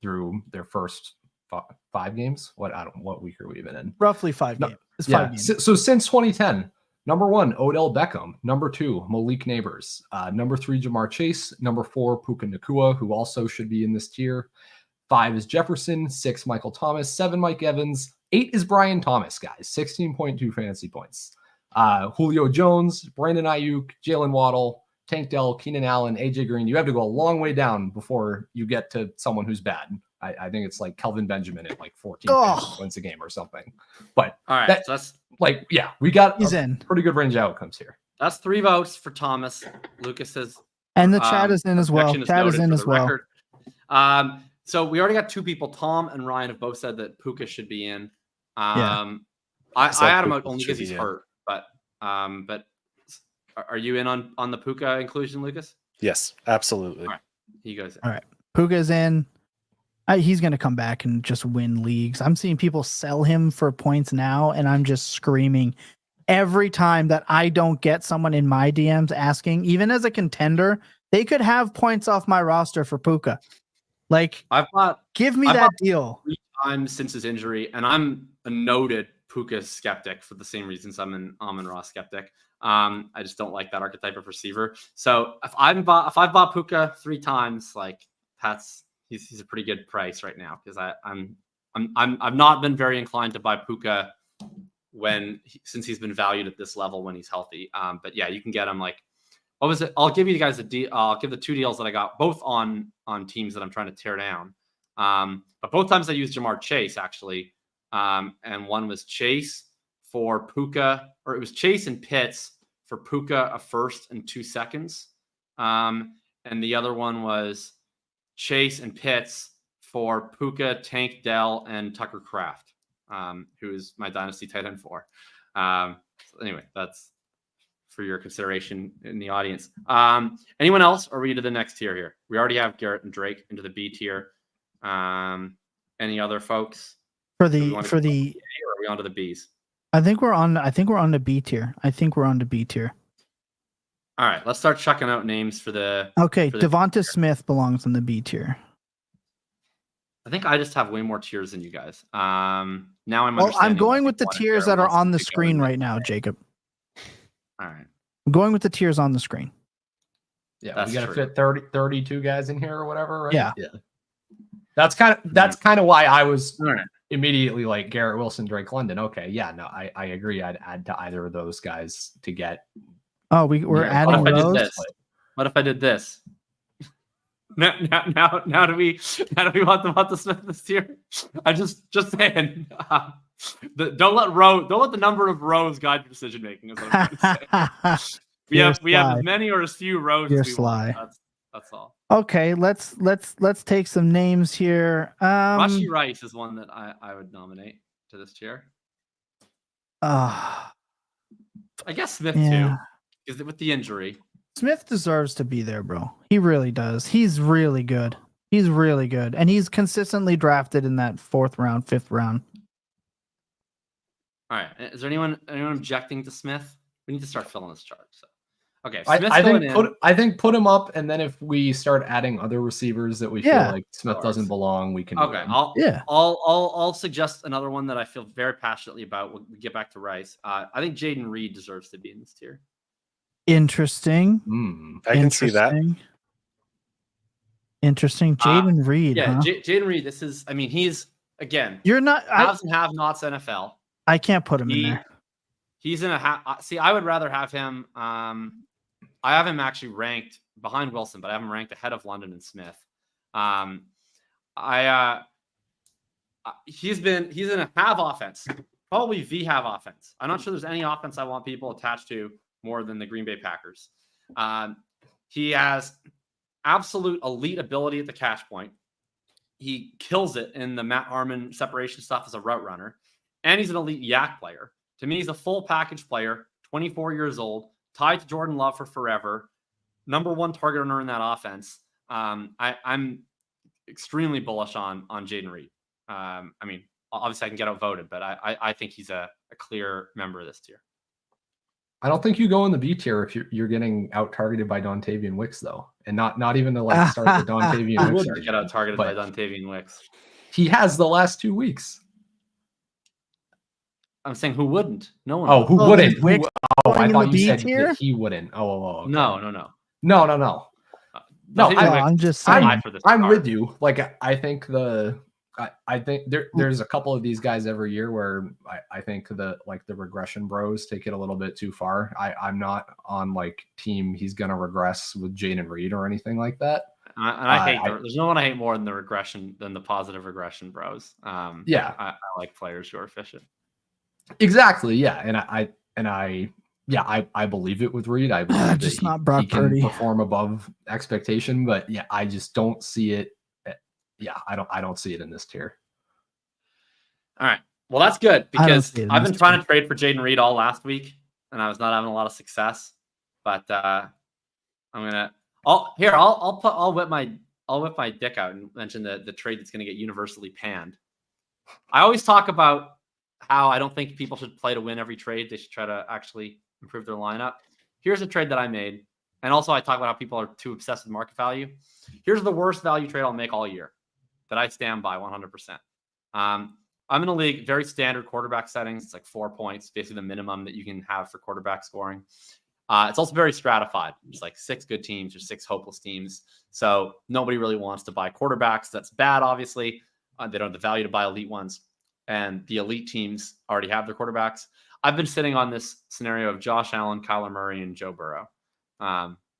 through their first 5 games. What week are we even in? Roughly 5 games. It's 5 games. So since 2010, number 1, Odell Beckham. Number 2, Malik Nabers. Number 3, Jamar Chase. Number 4, Puka Nacua, who also should be in this tier. 5 is Jefferson. 6, Michael Thomas. 7, Mike Evans. 8 is Brian Thomas, guys. 16.2 fantasy points. Julio Jones, Brandon Aiyuk, Jalen Waddle, Tank Dell, Keenan Allen, AJ Green. You have to go a long way down before you get to someone who's bad. I think it's like Kelvin Benjamin at like 14 points a game or something. But all right, so that's like, we got he's in pretty good range of outcomes here. That's 3 votes for Thomas. Lucas says, and the chat is in as well. Chat is in as well. So we already got 2 people. Tom and Ryan have both said that Puka should be in. I had him out only because he's hurt. But are you in on the Puka inclusion, Lucas? Yes, absolutely. All right, he goes in. All right, Puka's in. He's going to come back and just win leagues. I'm seeing people sell him for points now, and I'm just screaming every time that I don't get someone in my DMs asking, even as a contender, they could have points off my roster for Puka. Like, give me that deal. 3 times since his injury, and I'm a noted Puka skeptic for the same reasons I'm an Amon-Ra skeptic. I just don't like that archetype of receiver. So if I've bought Puka 3 times, like he's a pretty good price right now because I've not been very inclined to buy Puka since he's been valued at this level when he's healthy. But yeah, you can get him like, what was it? I'll give you guys I'll give the 2 deals that I got both on teams that I'm trying to tear down. But both times I used Jamar Chase actually. And one was Chase for Puka, or it was Chase and Pitts for Puka, a first and 2 seconds. And the other one was Chase and Pitts for Puka, Tank Dell, and Tucker Kraft, who is my Dynasty tight end for. So anyway, that's for your consideration in the audience. Anyone else, or are we to the next tier here? We already have Garrett and Drake into the B tier. Any other folks? Or are Are we on to the Bs? I think we're on the B tier. All right, let's start chucking out names for the. Okay, for the Devonta Smith belongs in the B tier. I think I just have way more tiers than you guys. Now I'm. Well, I'm going with the what tiers that are on the screen right now, Jacob. All right. I'm going with the tiers on the screen. Yeah, That's we got to true. fit 32 guys in here or whatever, right? Yeah. That's kind of why I was All right. immediately like Garrett Wilson, Drake London. Okay, yeah, no, I agree. I'd add to either of those guys to get. Oh, we're Yeah, adding What if I did those. this? What if I did this? Now do we want the Smith this tier? I just saying. Don't let the number of rows guide your decision making. Is what I'm trying to say. We have as many or as few rows You're as we sly. want. That's all. Okay, let's take some names here. Rashi Rice is one that I would nominate to this tier. I guess Smith too, because with the injury. Smith deserves to be there, bro. He really does. He's really good. And he's consistently drafted in that 4th round, 5th round. All right. Is there anyone objecting to Smith? We need to start filling this chart. So, okay. I think put him up, and then if we start adding other receivers that we feel like Smith doesn't belong, we can. Okay. I'll suggest another one that I feel very passionately about. We'll get back to Rice. I think Jayden Reed deserves to be in this tier. Interesting. I can see that. Interesting. Jayden Reed. Yeah, huh? Jayden Reed. This is. I mean, he's again. You're not. Haves and have-nots NFL. I can't put him in there. He's in a see. I would rather have him. I have him actually ranked behind Wilson, but I have him ranked ahead of London and Smith. He's in a have offense, probably the have offense. I'm not sure there's any offense I want people attached to more than the Green Bay Packers. He has absolute elite ability at the catch point. He kills it in the Matt Harmon separation stuff as a route runner, and he's an elite yak player. To me, he's a full package player, 24 years old, tied to Jordan Love for forever, number 1 target runner in that offense. I'm extremely bullish on Jayden Reed. I mean, obviously I can get outvoted, but I think he's a clear member of this tier. I don't think you go in the B tier if you're getting out targeted by Dontavian Wicks though, and not even to like start the Dontavian Wicks. Get out targeted by Dontavian Wicks. He has the last 2 weeks. I'm saying who wouldn't? No one. Oh, who wouldn't? Wicks I in thought the you B said tier? that he wouldn't. Oh, okay. No. No. I'm just saying. I'm with you. Like I think I think there's a couple of these guys every year where I think the regression bros take it a little bit too far. I'm not on like team he's gonna regress with Jayden Reed or anything like that. And I hate there's no one I hate more than the positive regression bros. I like players who are efficient. Exactly. Yeah. I believe it with Reed. I believe just that not Brock he can Purdy. perform above expectation, but yeah, I just don't see it. Yeah, I don't see it in this tier. All right. Well, that's good because I've been trying tier. to trade for Jayden Reed all last week, and I was not having a lot of success. But I'll whip my dick out and mention the trade that's going to get universally panned. I always talk about how I don't think people should play to win every trade. They should try to actually improve their lineup. Here's a trade that I made. And also I talk about how people are too obsessed with market value. Here's the worst value trade I'll make all year that I stand by 100%. I'm in a league, very standard quarterback settings. It's like 4 points, basically the minimum that you can have for quarterback scoring. It's also very stratified. There's like 6 good teams or 6 hopeless teams. So nobody really wants to buy quarterbacks. That's bad, obviously. They don't have the value to buy elite ones. And the elite teams already have their quarterbacks. I've been sitting on this scenario of Josh Allen, Kyler Murray, and Joe Burrow,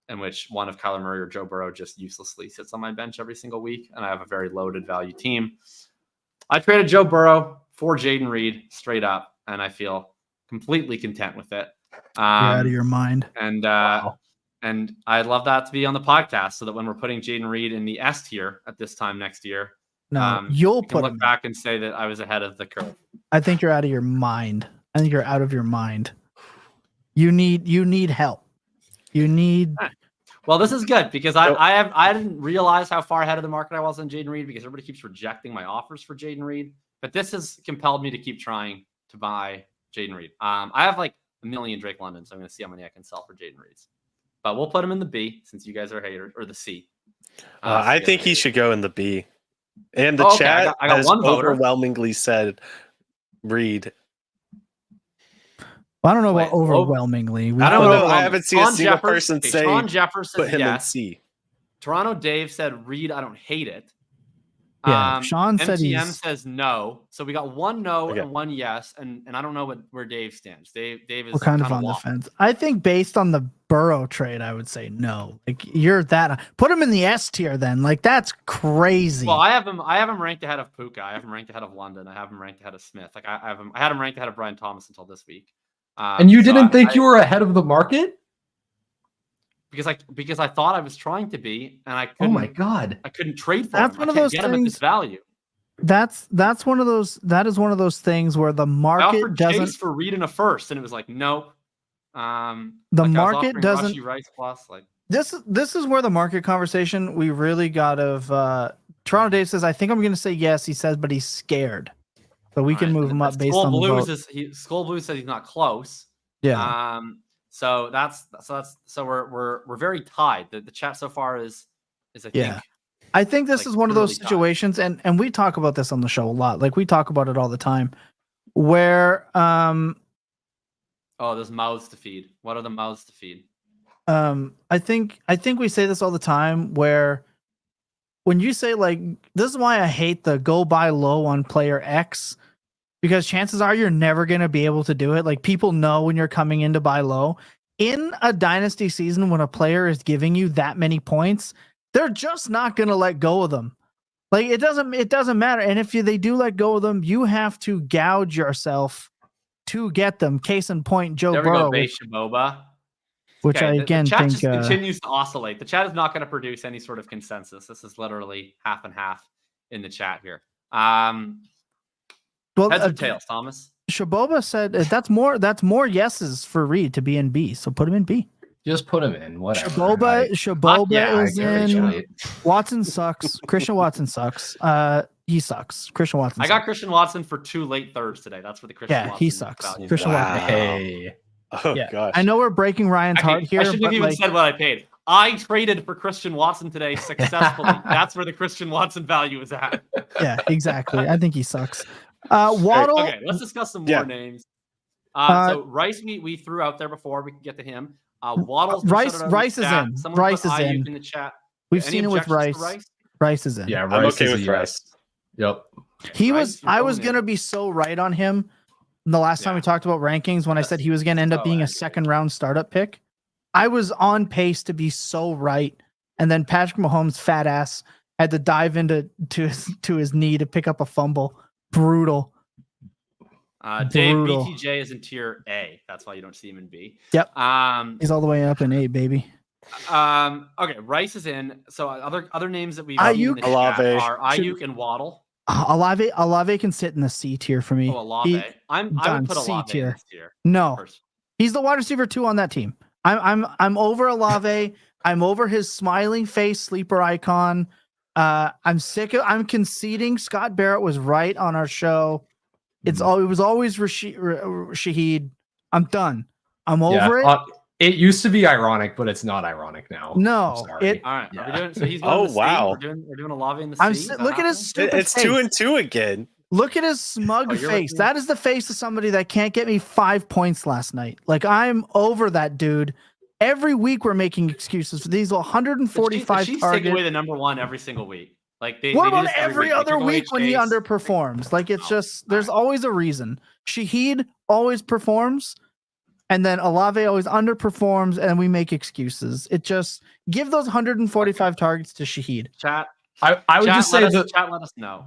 in which one of Kyler Murray or Joe Burrow just uselessly sits on my bench every single week. And I have a very loaded value team. I traded Joe Burrow for Jayden Reed straight up, and I feel completely content with it. You're out of your mind. And and I'd love that to be on the podcast so that when we're putting Jayden Reed in the S tier at this time next year, you'll look back and say that I was ahead of the curve. I think you're out of your mind. I think you're out of your mind. You need help. You need. Well, this is good because I didn't realize how far ahead of the market I was on Jayden Reed because everybody keeps rejecting my offers for Jayden Reed. But this has compelled me to keep trying to buy Jayden Reed. I have like a million Drake London, so I'm going to see how many I can sell for Jayden Reeds. But we'll put him in the B since you guys are haters, or the C. I think he should go in the B. And the chat I got has one voter. Overwhelmingly said Reed. I don't know about overwhelmingly. I don't know. I haven't seen a single person say Sean Jefferson put him yes. in C. Toronto Dave said Reed. I don't hate it. Yeah, Sean said MTM says no. So we got one no and one yes, and I don't know where Dave stands. Dave is kind of on the fence. I think based on the Burrow trade, I would say no. Like you're that. Put him in the S tier then. Like that's crazy. Well, I have him ranked ahead of Puka. I have him ranked ahead of London. I have him ranked ahead of Smith. Like I had him ranked ahead of Brian Thomas until this week. And you didn't think you were ahead of the market? Because I thought I was trying to be, and I couldn't. Oh my god! I couldn't trade for that's him. One I of can't those get things, him at this value. That's one of those. That is one of those things where the market doesn't Chase for Reed in a first, and it was like nope. The market doesn't. Rice plus like This is where the market conversation we really got of. Toronto Dave says, "I think I'm going to say yes." He says, but he's scared, so we can move him up based on the vote. Skull Blue says he's not close. Yeah. So we're very tied. The chat so far is I think. I think this is one of those situations, and we talk about this on the show a lot. Like we talk about it all the time, where there's mouths to feed. What are the mouths to feed? I think we say this all the time where when you say like this is why I hate the go buy low on player X. Because chances are you're never going to be able to do it. Like people know when you're coming in to buy low. In a dynasty season, when a player is giving you that many points, they're just not going to let go of them. Like it doesn't matter. And if they do let go of them, you have to gouge yourself to get them. Case in point, Joe Burrow. Which I again the chat think just continues to oscillate. The chat is not going to produce any sort of consensus. This is literally half and half in the chat here. Well, heads or tails, Thomas? Shaboba said that's more yeses for Reed to be in B. So put him in B. Just put him in. Whatever. Shaboba is in. Watson sucks. Christian Watson sucks. He sucks. Christian Watson. I got Christian Watson for 2 late thirds today. That's for the Christian. Yeah, he sucks. Christian Watson. Hey. Oh gosh. I know we're breaking Ryan's heart here. I shouldn't have even said what I paid. I traded for Christian Watson today successfully. That's where the Christian Watson value is at. Yeah, exactly. I think he sucks. Waddle. Okay, let's discuss some more names. So Rice, we threw out there before. We can get to him. Waddle's Rice is in. Rice is in the chat. We've seen it with Rice. Rice is in. Yeah, I'm okay with Rice. Yep. I was gonna be so right on him the last time we talked about rankings when I said he was gonna end up being a second round startup pick. I was on pace to be so right, and then Patrick Mahomes' fat ass had to dive into his knee to pick up a fumble. Brutal. Dave BTJ is in tier A. That's why you don't see him in B. Yep. He's all the way up in A, baby. Okay, Rice is in. So other names that we've Aiyuk, seen Olave are Aiyuk and Waddle. Olave can sit in the C tier for me. Oh, Olave. I would put Olave in this tier. No, he's the wide receiver 2 on that team. I'm over Olave. I'm over his smiling face sleeper icon. I'm conceding. Scott Barrett was right on our show. It was always Shaheed. I'm done. I'm over it. It used to be ironic, but it's not ironic now. No. All right. Are we doing, so he's going to wow. We're doing Olave in the C. Look at his stupid It's face. 2-2 again. Look at his smug you're face. with me? That is the face of somebody that can't get me 5 points last night. Like, I'm over that dude. Every week we're making excuses for these 145 the Chiefs take targets. away the number one every single week. Like they What they do about this every They other took away week when he Chase. underperforms? Like, it's No. just, there's always a reason. Shaheed always performs, and then Olave always underperforms, and we make excuses. It just, give those 145 targets to Shaheed. Chat. I would Chat, just say that chat. Let us know.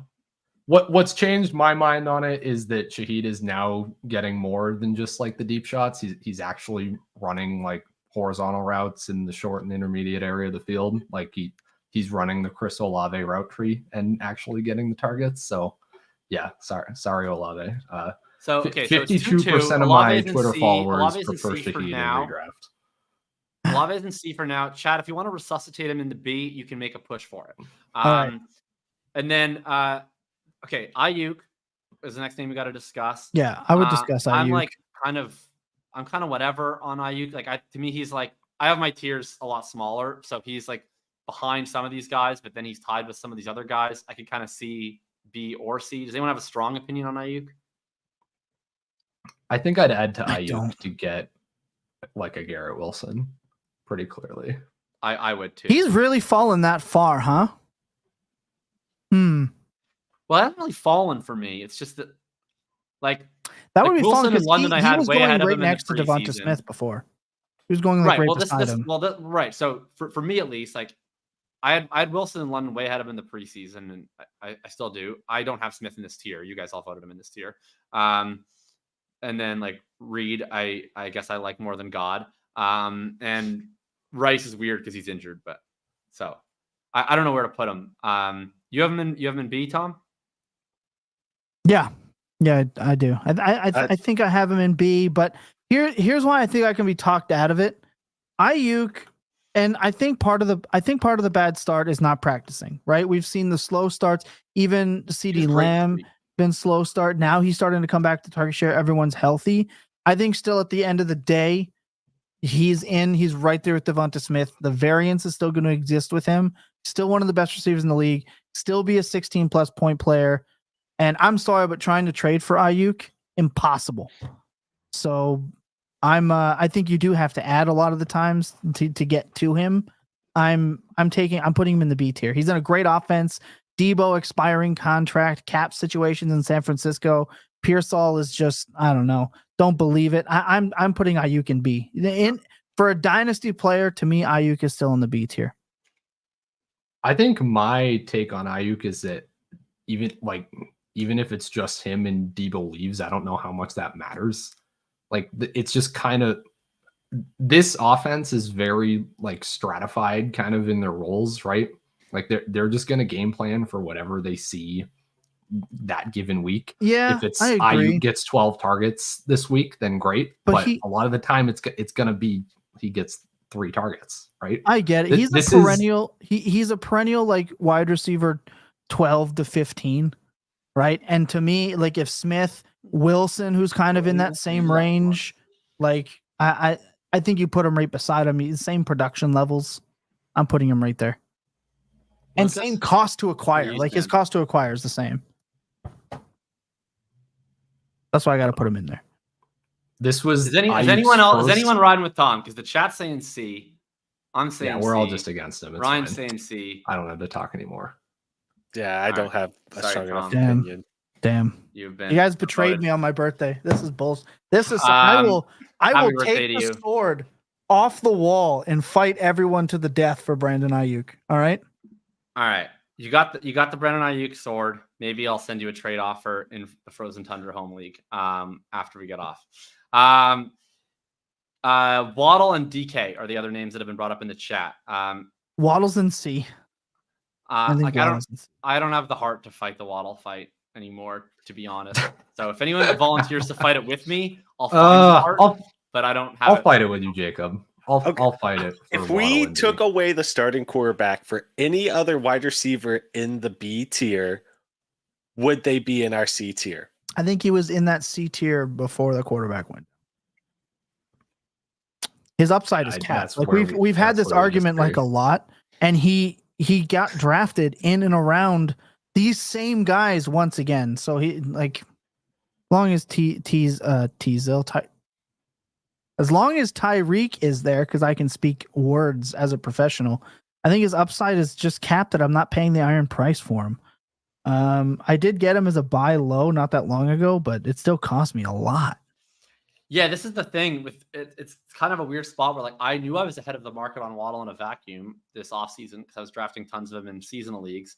what's changed my mind on it is that Shaheed is now getting more than just like the deep shots. He's actually running like horizontal routes in the short and intermediate area of the field. Like he's running the Chris Olave route tree and actually getting the targets. So yeah, sorry Olave. So okay, 52% of my Twitter followers prefer Shaheed in now. redraft. Olave is in C for now. Chad, if you want to resuscitate him into B, you can make a push for it. right. And then okay, Aiyuk is the next name we got to discuss. Yeah, I would discuss Aiyuk. I'm like kind of whatever on Aiyuk. Like to me, he's like, I have my tiers a lot smaller, so he's like behind some of these guys, but then he's tied with some of these other guys. I could kind of see B or C. Does anyone have a strong opinion on Aiyuk? I think I'd add to I Aiyuk don't. to get like a Garrett Wilson pretty clearly. I would too. He's really fallen that far, huh? Well, that hasn't really fallen for me. It's just that, like, That would like be Wilson fun in because London, I had was way going ahead of right him in the next to Devonta preseason. Smith before. He was going like right beside him. Right. So for me at least, like I had Wilson in London way ahead of him in the preseason, and I still do. I don't have Smith in this tier. You guys all voted him in this tier. And then like Reed, I guess I like more than God. And Rice is weird because he's injured, but so I don't know where to put him. You have him in B, Tom? Yeah, I do. I think I have him in B, but here's why I think I can be talked out of it. Aiyuk, and I think part of the bad start is not practicing. Right, we've seen the slow starts. Even CD Lamb been slow start. Now he's starting to come back to target share. Everyone's healthy. I think still at the end of the day, he's right there with Devonta Smith. The variance is still going to exist with him. Still one of the best receivers in the league. Still be a 16+ point player. And I'm sorry, but trying to trade for Aiyuk, impossible. So I think you do have to add a lot of the times to get to him. I'm putting him in the B tier. He's in a great offense. Deebo expiring contract, cap situations in San Francisco. Pearsall is just, I don't know. Don't believe it. I'm putting Aiyuk in B. For a dynasty player, to me, Aiyuk is still in the B tier. I think my take on Aiyuk is that even if it's just him and Deebo leaves, I don't know how much that matters. Like it's just kind of, this offense is very like stratified kind of in their roles, right? Like they're just going to game plan for whatever they see that given week. Yeah, if it's I agree. Aiyuk gets 12 targets this week, then great. But a lot of the time it's going to be he gets 3 targets, right? I get it. He's a perennial. He's a perennial like wide receiver 12 to 15, right? And to me, like if Smith, Wilson, who's kind of in that same range, like I think you put him right beside him. Same production levels. I'm putting him right there. And same cost to acquire. Like his cost to acquire is the same. That's why I got to put him in there. This was is anyone riding with Tom? Because the chat's saying C. I'm saying we're C. all just against him. It's Ryan's fine. saying C. I don't have to talk anymore. Yeah, I don't have a strong enough Damn. opinion. Damn. You guys betrayed me on my birthday. This is bullshit. This is I will take the sword off the wall and fight everyone to the death for Brandon Aiyuk. All right? All right. You got the Brandon Aiyuk sword. Maybe I'll send you a trade offer in the Frozen Tundra home league after we get off. Waddle and DK are the other names that have been brought up in the chat. Waddle's in C. I don't have the heart to fight the Waddle fight anymore, to be honest. So if anyone volunteers to fight it with me, I'll find the heart, but I don't have I'll fight it with you, Jacob. I'll fight it. If we took away the starting quarterback for any other wide receiver in the B tier, would they be in our C tier? I think he was in that C tier before the quarterback went. His upside is capped. Like we've had this argument like a lot, and he got drafted in and around these same guys once again. So he like, as long as as long as Tyreek is there, because I can speak words as a professional, I think his upside is just capped that I'm not paying the iron price for him. I did get him as a buy low not that long ago, but it still cost me a lot. Yeah, this is the thing with it. It's kind of a weird spot where like I knew I was ahead of the market on Waddle in a vacuum this offseason because I was drafting tons of them in seasonal leagues.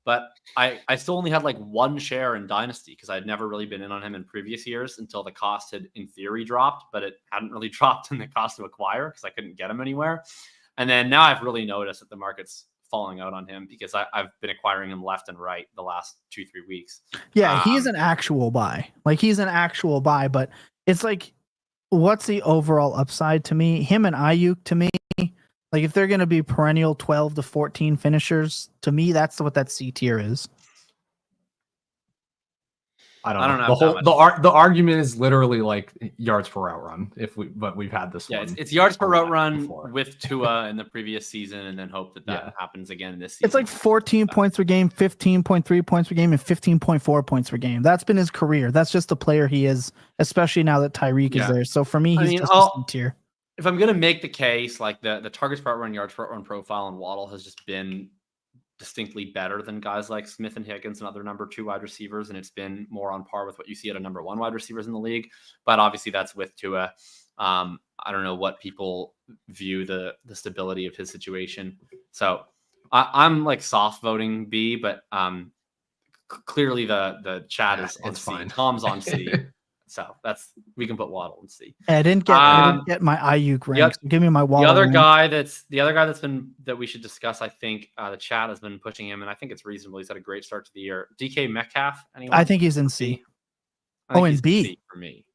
But I still only had like one share in Dynasty because I'd never really been in on him in previous years until the cost had in theory dropped, but it hadn't really dropped in the cost to acquire because I couldn't get him anywhere. And then now I've really noticed that the market's falling out on him because I've been acquiring him left and right the last 2-3 weeks. Yeah, he's an actual buy. Like he's an actual buy, but it's like, what's the overall upside to me? Him and Aiyuk to me, like if they're going to be perennial 12 to 14 finishers, to me, that's what that C tier is. I don't know. The argument is literally like yards per route run. But we've had this one. It's yards per route run with Tua in the previous season, and then hope that happens again this season. It's like 14 points per game, 15.3 points per game, and 15.4 points per game. That's been his career. That's just the player he is, especially now that Tyreek is there. So for me, he's just a C tier. If I'm gonna make the case, like the targets per route run, yards per route run profile on Waddle has just been distinctly better than guys like Smith and Higgins and other number 2 wide receivers, and it's been more on par with what you see at a number 1 wide receivers in the league. But obviously that's with Tua. I don't know what people view the stability of his situation. So I'm like soft voting B, but clearly the chat is on C. Fine. Tom's on C. So we can put Waddle and C. I didn't get my Aiyuk ranks. Give me my Waddle. The other guy that's been that we should discuss. I think the chat has been pushing him, and I think it's reasonable. He's had a great start to the year. DK Metcalf. Anyone? I think he's in C. In B. C for me.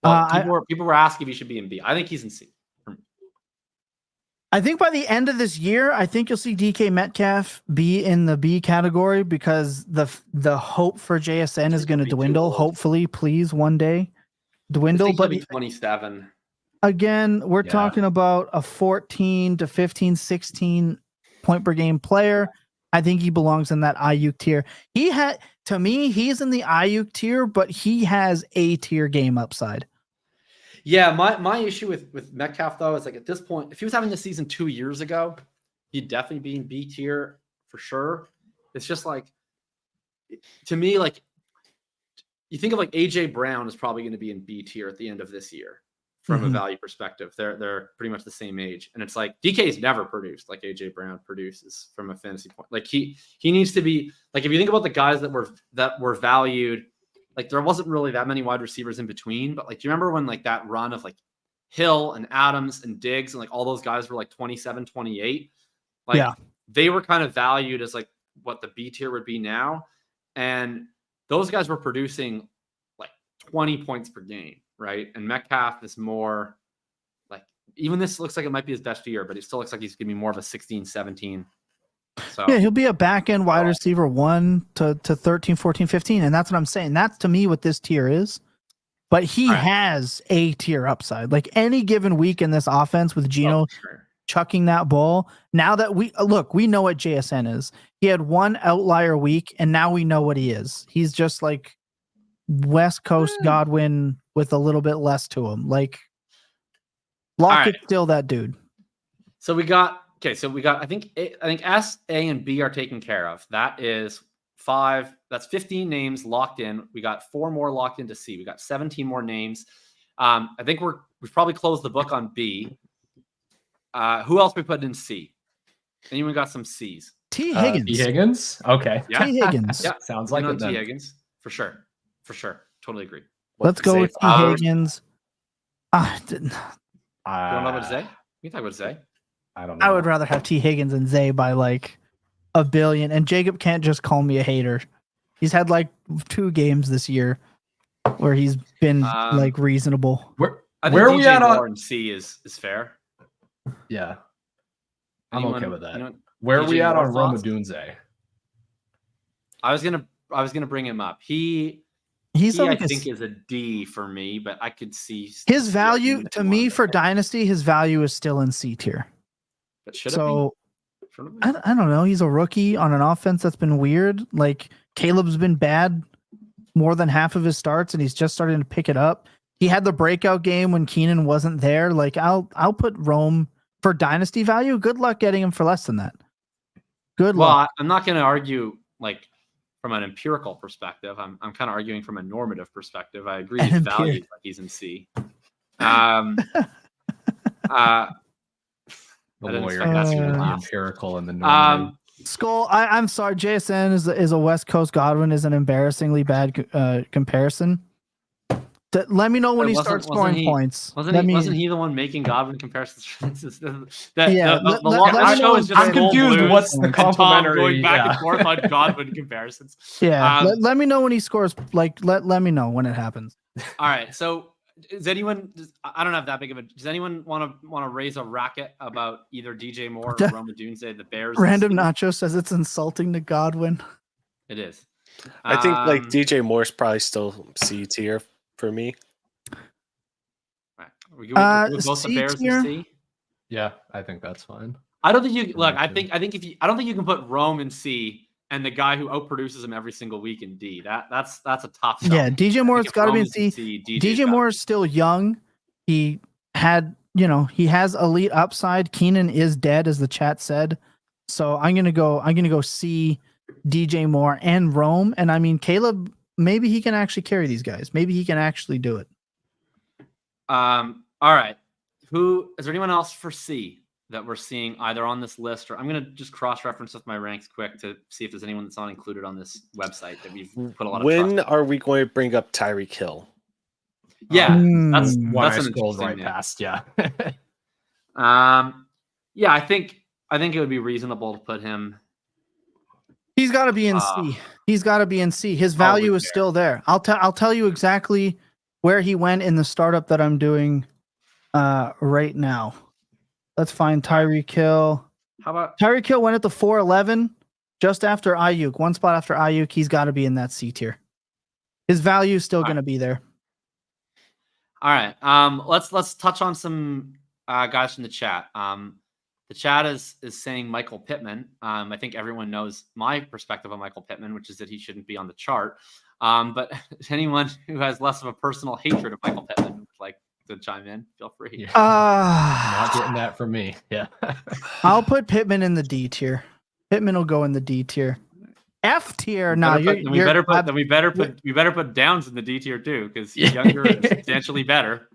Well, people were asking if he should be in B. I think he's in C. For me. I think by the end of this year, I think you'll see DK Metcalf be in the B category because the hope for JSN is going to dwindle. Hopefully, please, one day dwindle. But 27. Again, we're talking about a 14 to 15, 16 point per game player. I think he belongs in that Aiyuk tier. To me, he's in the Aiyuk tier, but he has A tier game upside. Yeah, my issue with Metcalf, though, is like at this point, if he was having this season 2 years ago, he'd definitely be in B tier for sure. It's just like, to me, like, you think of like AJ Brown is probably going to be in B tier at the end of this year from a value perspective. They're pretty much the same age. And it's like DK's never produced like AJ Brown produces from a fantasy point. Like he needs to be like, if you think about the guys that were valued, like there wasn't really that many wide receivers in between, but like, do you remember when like that run of like Hill and Adams and Diggs and like all those guys were like 27, 28, like they were kind of valued as like what the B tier would be now. And those guys were producing like 20 points per game. Right. And Metcalf is more like, even this looks like it might be his best year, but it still looks like he's going to be more of a 16, 17. So yeah, he'll be a back end wide receiver 1 to 13, 14, 15. And that's what I'm saying. That's to me what this tier is. But he has A tier upside. Like any given week in this offense with Geno chucking that ball. Now that we know what JSN is. He had one outlier week, and now we know what he is. He's just like West Coast Godwin with a little bit less to him. Like Lockett's still that dude. So we got I think S, A, and B are taken care of. That is 5. That's 15 names locked in. We got 4 more locked into C. We got 17 more names. I think we've probably closed the book on B. Who else we put in C? Anyone got some C's? T. Higgins. T. Higgins? Okay. Yeah. T. Higgins. Yeah. Sounds like it. T. Higgins. For sure. Totally agree. Let's go with T. Higgins. You want to talk about Zay? We can talk about Zay. I don't know. I would rather have T. Higgins and Zay by like a billion. And Jacob can't just call me a hater. He's had like 2 games this year where he's been like reasonable. Where are we at on C is fair. Yeah. I'm okay with that. Where are we at on Odunze? I was gonna bring him up. He I think is a D for me, but I could see his value to me for Dynasty. His value is still in C tier. But should it be? front of me? I don't know. He's a rookie on an offense that's been weird. Like Caleb's been bad more than half of his starts, and he's just starting to pick it up. He had the breakout game when Keenan wasn't there. Like I'll put Rome for dynasty value. Good luck getting him for less than that. Good luck. I'm not going to argue like from an empirical perspective. I'm kind of arguing from a normative perspective. I agree his value, but he's in C. The lawyer has the empirical and the normative. Skull, I'm sorry. JSN is a West Coast Godwin is an embarrassingly bad comparison. Let me know when he starts scoring points. Wasn't he the one making Godwin comparisons? I'm confused. What's the complimentary? Going back and forth on Godwin comparisons. Yeah, let me know when he scores. Like, let me know when it happens. All right. So, does anyone? I don't have that big of a. Does anyone want to raise a racket about either DJ Moore or Odunze, the Bears? Random Nacho says it's insulting to Godwin. It is. I think like DJ Moore's probably still C tier for me. Right. We're both the Bears tier? in C. Yeah, I think that's fine. I don't think you look. I think I don't think you can put Rome in C and the guy who outproduces him every single week in D. That's a tough sell. Yeah, DJ Moore's got to be in C. DJ Moore is still young. He had, he has elite upside. Keenan is dead, as the chat said. So I'm gonna go C, DJ Moore and Rome. And I mean Caleb, maybe he can actually carry these guys. Maybe he can actually do it. All right. Who is there anyone else for C that we're seeing either on this list or I'm going to just cross-reference with my ranks quick to see if there's anyone that's not included on this website that we've put a lot of When are we going to bring up Tyreek Hill? Yeah, that's why I an scrolled right interesting past. Yeah. Yeah, I think it would be reasonable to put him. He's got to be in C. He's got to be in C. His value is still there. I'll tell you exactly where he went in the startup that I'm doing right now. Let's find Tyreek Hill. How about Tyreek Hill went at the 411 just after Aiyuk. One spot after Aiyuk. He's got to be in that C tier. His value is still going to be there. All right. Let's touch on some guys from the chat. The chat is saying Michael Pittman. I think everyone knows my perspective on Michael Pittman, which is that he shouldn't be on the chart. But anyone who has less of a personal hatred of Michael Pittman would like to chime in, feel free. Yeah. Not getting that from me. Yeah. I'll put Pittman in the D tier. Pittman will go in the D tier. F tier. No, we better put Downs in the D tier too, because he's younger and substantially better.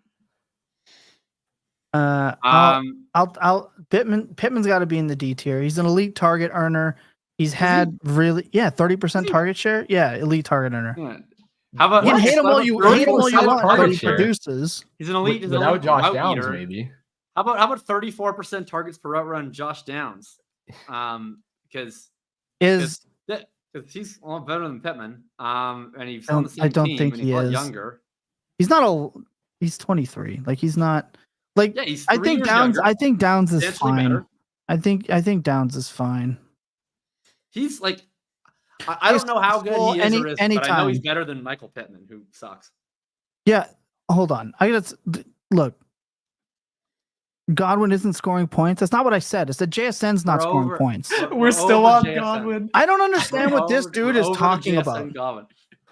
Pittman's got to be in the D tier. He's an elite target earner. He's had 30% target share. Yeah, elite target earner. Yeah. How about you hate him all you want, but he produces. He's an elite. Without Josh Downs, maybe. How about 34% targets per route run, Josh Downs? Because he's a lot better than Pittman. And he's on the same team. He's a lot younger. He's not he's 23. Like he's not like. Yeah, he's I think Downs. Younger, I think Downs is fine. Better. I think Downs is fine. He's like. I don't know how good he is or isn't, but I know he's better than Michael Pittman, who sucks. Yeah, hold on. Look. Godwin isn't scoring points. That's not what I said. I said JSN's not scoring points. We're still on Godwin. I don't understand what this dude is talking about.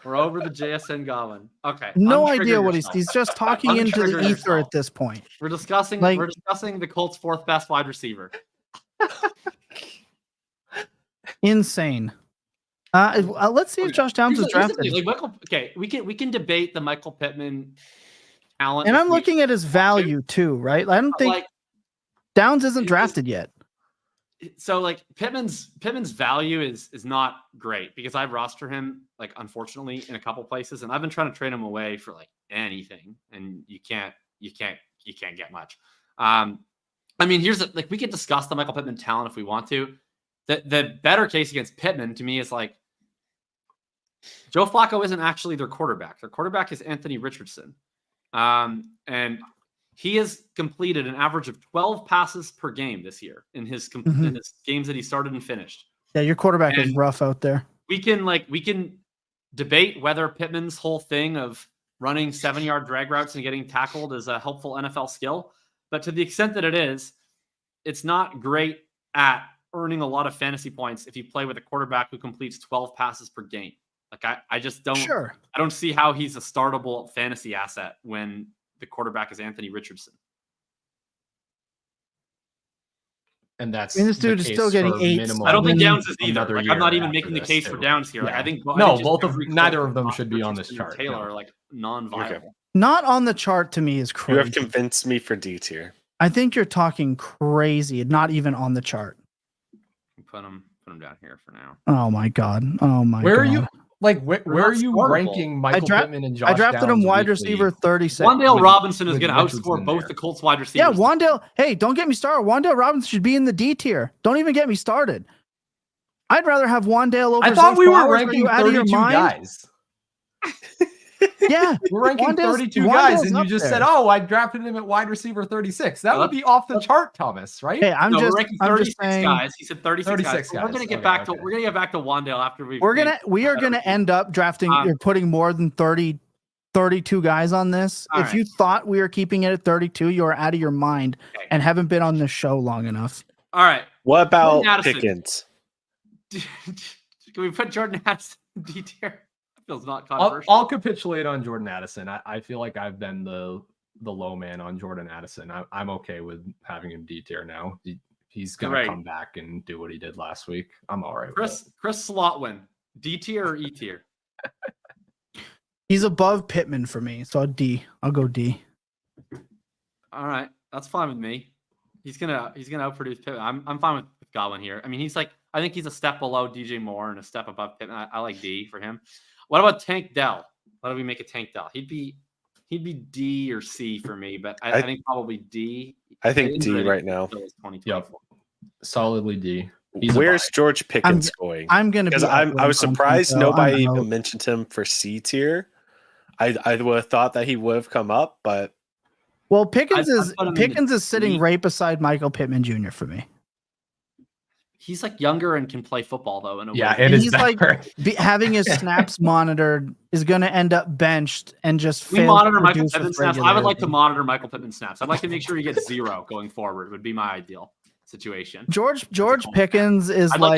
We're over the JSN Godwin. Okay. No idea what he's just talking into the ether at this point. We're discussing the Colts' fourth best wide receiver. Insane. Let's see if Josh Downs is drafted. We can debate the Michael Pittman talent, and I'm looking at his value too, right? I don't think Downs isn't drafted yet. So like Pittman's value is not great because I roster him unfortunately in a couple places, and I've been trying to trade him away for anything, and you can't get much. I mean, we could discuss the Michael Pittman talent if we want to. The better case against Pittman to me is Joe Flacco isn't actually their quarterback. Their quarterback is Anthony Richardson. And he has completed an average of 12 passes per game this year in his games that he started and finished. Yeah, your quarterback is rough out there. We can debate whether Pittman's whole thing of running 7-yard drag routes and getting tackled is a helpful NFL skill, but to the extent that it is, it's not great at earning a lot of fantasy points if you play with a quarterback who completes 12 passes per game. Like I just don't. Sure. I don't see how he's a startable fantasy asset when the quarterback is Anthony Richardson. And that's this dude is still getting 8. I don't think Downs is either. Another Like, year I'm not even after making the this, case too. for Downs here. Like, Yeah. I think Neither of them should be on this chart. Taylor no. are like non-viable. Okay. Not on the chart to me is You have crazy. convinced me for D tier. I think you're talking crazy. Not even on the chart. Put him down here for now. Oh my god. Oh my. Where god. are you? Like, where are you startable. ranking Michael Pittman and Josh I drafted Downs him wide weekly? receiver 36. Wandale with- Robinson is with going to Richardson outscore both there. the Colts wide Yeah, receivers. Wandale. Hey, don't get me started. Wandale Robinson should be in the D tier. Don't even get me started. I'd rather have Wandale over. I thought Zay we were Flowers. Are ranking you out of your 32 mind? guys. Yeah, We're ranking Wandale's- 32 guys, Wandale's and you up just there. said, "Oh, I drafted him at wide receiver 36." That would be off the chart, Thomas. Right? Hey, I'm No, just we're ranking I'm 36 just saying guys. He said 36 guys. 36 We're guys. going to get Okay, back okay. to we're going to get back to Wandale after we we are gonna end up drafting. You're putting more than 32 guys on this. All If right. you thought we were keeping it at 32, you are out of your mind Okay. and haven't been on this show long enough. All right. What about Addison. Pickens? Can we put Jordan Addison in D tier? That feels not I'll controversial. capitulate on Jordan Addison. I feel like I've been the low man on Jordan Addison. I'm okay with having him D tier now. He's gonna Right. come back and do what he did last week. I'm all right with it. Chris Slotwin, D tier or E tier? He's above Pittman for me, so D. I'll go D. All right, that's fine with me. He's gonna outproduce Pittman. I'm fine with Godwin here. I mean, I think he's a step below DJ Moore and a step above Pittman. I like D for him. What about Tank Dell? What do we make a Tank Dell? He'd be D or C for me, but I think probably D. I think D right now. Yep. Solidly D. He's a Where's buy. George Pickens going? I'm gonna Because be. I was surprised nobody even even mentioned him for C tier. I would have thought that he would have come up, but Well, Pickens I'd put him in the Pickens is sitting D. right beside Michael Pittman Jr. for me. He's like younger and can play football though. In a Yeah, way. it is He's like better. having his snaps monitored is going to end up benched and just we fail to monitor Michael produce Pittman with snaps. I would like to regularity. monitor Michael Pittman snaps. I'd like to make sure he gets 0 going forward. Would be my ideal situation. George Pickens is I'd like to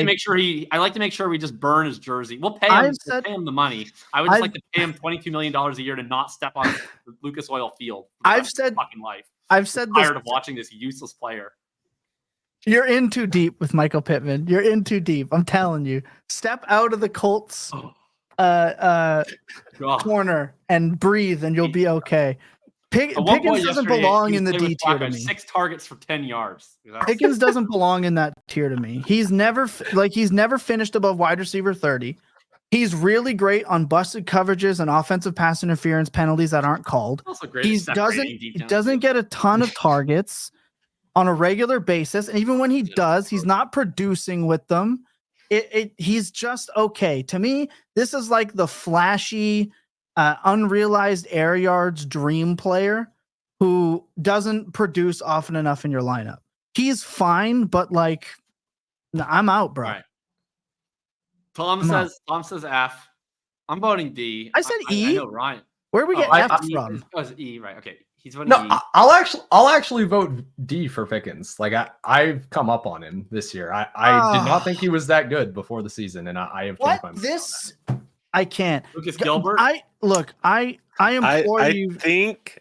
like make sure we just burn his jersey. We'll pay I've him. said- Pay him the money. I would just I've- like to pay him $22 million a year to not step on the Lucas Oil Field. for the I've rest of his said- fucking life. I've said I'm this. tired of watching this useless player. You're in too deep with Michael Pittman. You're in too deep. I'm telling you. Step out of the Colts God. corner and breathe, and you'll be okay. At one point Pickens doesn't yesterday, belong he in the played with D tier Flacco, to me. 6 targets for 10 yards. Pickens doesn't belong in that tier to me. He's never finished above wide receiver 30. He's really great on busted coverages and offensive pass interference penalties that aren't called. Also great. He at separating deep down the doesn't field. get a ton of targets on a regular basis, and even when he does, he's not producing with them. He's just okay. To me, this is like the flashy, unrealized air yards dream player who doesn't produce often enough in your lineup. He's fine, but like, I'm out, bro. All right. Tom says F. I'm voting D. I said I E. know Ryan. Where we get I- F E, from? Oh, it's E, right? Okay, he's voting No, E. I'll actually vote D for Pickens. Like I've come up on him this year. I did not think he was that good before the season, and I have changed What my mind. this? I can't. Lucas Gilbert. I implore I you. think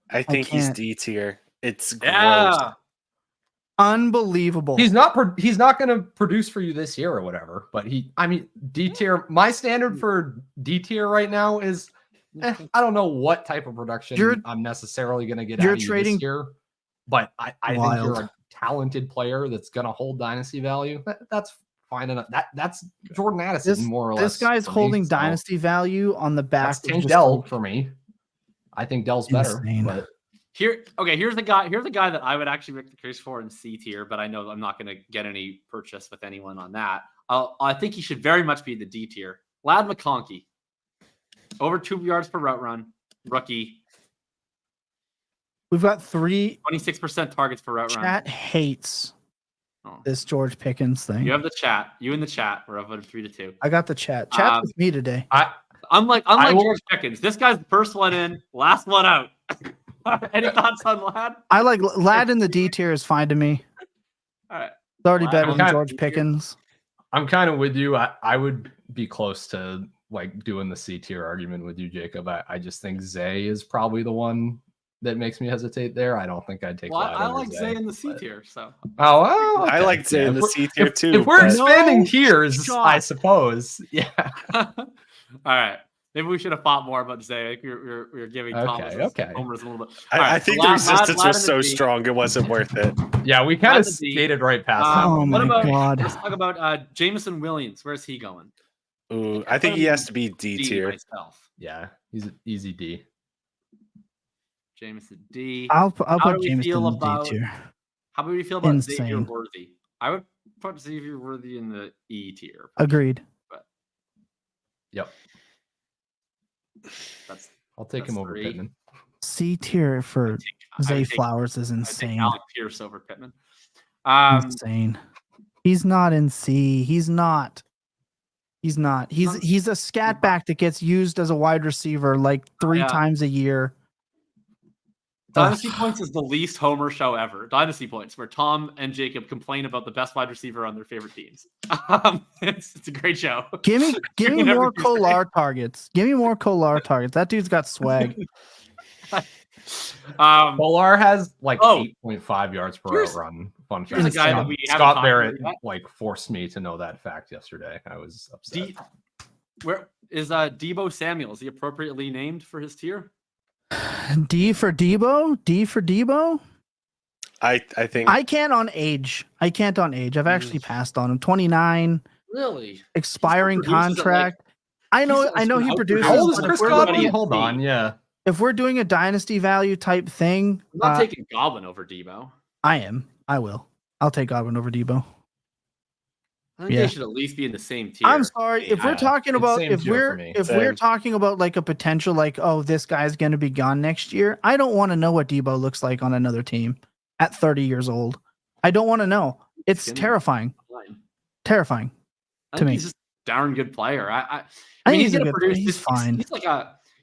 he's can't. D tier. It's gross. Yeah. Unbelievable. He's not going to produce for you this year or whatever. But D tier. My standard for D tier right now is I don't know what type of production I'm necessarily going to get you're out of you trading- this year, but I think Wild. you're a talented player that's going to hold dynasty value. That's fine enough. That's Jordan Addison more or less. This guy's for me, holding so dynasty value on the back That's of Tank just Dell for me. I think Dell's better, Insane. but Here's the guy that I would actually make the case for in C tier, but I know I'm not going to get any purchase with anyone on that. I think he should very much be the D tier. Lad McConkey, over 2 yards per route run, rookie, We've got 3. 26% targets per route run. Chat hates Oh. this George Pickens thing. You have the chat. You in the chat. We're voted 3-2. I got the chat. Chat's with me today. Unlike I will- George Pickens, this guy's the first one in, last one out. Any thoughts on Lad? I like Lad in the D tier is fine to me. All right. It's already Wow. better I'm than kinda- George Pickens. I'm kind of with you. I would be close to like doing the C tier argument with you, Jacob. I just think Zay is probably the one that makes me hesitate there. I don't think I'd take. Well, Watt I over like Zay in the C but- tier. So Oh, well, I okay. like Zay in If the we're- C tier if- too. If we're but- expanding No tiers, shot. I suppose. Yeah. all right. Maybe we should have fought more about Zay. I think we were giving Thomas Okay. homers a little bit. I, All right, I think so the Lad- resistance Lad was in so the D. strong it wasn't worth it. Yeah, we kind of That's a D. skated right past that. Oh one. my God. Let's talk about Jameson Williams. Where's he going? Ooh, I think he has to be D tier. myself. Yeah, he's an easy D. Jameson D. I'll How put do we Jameson feel in about- D tier. How about we feel about Xavier Insane. Worthy? I would put Xavier Worthy in the E tier. Agreed. Yep. That's I'll take That's him over 3. Pittman. C tier for I Zay would take- Flowers is I take insane. Alec Pierce over Pittman. Insane. He's not in C. He's not. He's a scat back that gets used as a wide receiver like 3 Yeah. times a year. Dynasty Points is the least Homer show ever. Dynasty Points, where Tom and Jacob complain about the best wide receiver on their favorite teams. It's a great show. Give me Every more Tuesday. Kolar targets. Give me more Kolar targets. That dude's got swag. Polar has like Oh. 8.5 yards per Here's- outrun. Fun here's a fact. guy that we haven't Scott talked Barrett about yet. like forced me to know that fact yesterday. I was upset. Where is Deebo Samuels? The appropriately named for his tier? D for Deebo. D for Deebo. I think I can't on age. I've actually passed on him. 29, Really? expiring produces at, like- contract. I know he's he been produces. How old is but Chris if we're Godwin? looking- Hold on, yeah. If we're doing a dynasty value type thing, I'm not taking Godwin over Deebo. I am. I will. I'll take Godwin over Deebo. I think Yeah. they should at least be in the same tier. I'm sorry if we're Yeah, talking it's about same if tier for we're me. if we're Same. talking about like a potential like oh this guy's going to be gone next year. I don't want to know what Deebo looks like on another team at 30 years old. I don't want to know. It's Skinny. terrifying. I Terrifying. to think me. he's just a darn good player. I I mean, think he's he's a gonna good produce. player. He's fine.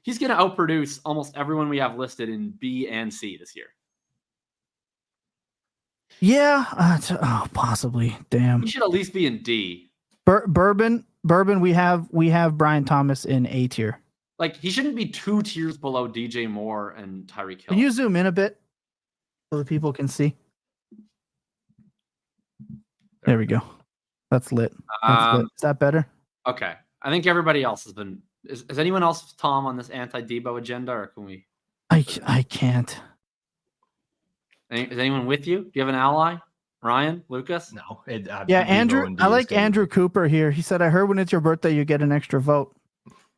He's gonna outproduce almost everyone we have listed in B and C this year. Yeah. Possibly. Damn. He should at least be in D. Bourbon. We have Brian Thomas in A tier. Like he shouldn't be 2 tiers below DJ Moore and Tyreek Hill. Can you zoom in a bit so the people can see? There we go. That's lit. That's lit. Is that better? Okay. I think everybody else has been. Is anyone else, Tom, on this anti-Deebo agenda, or can we? I can't. Is anyone with you? Do you have an ally? Ryan, Lucas? No. Yeah, Andrew. I like Andrew Cooper here. He said, "I heard when it's your birthday, you get an extra vote."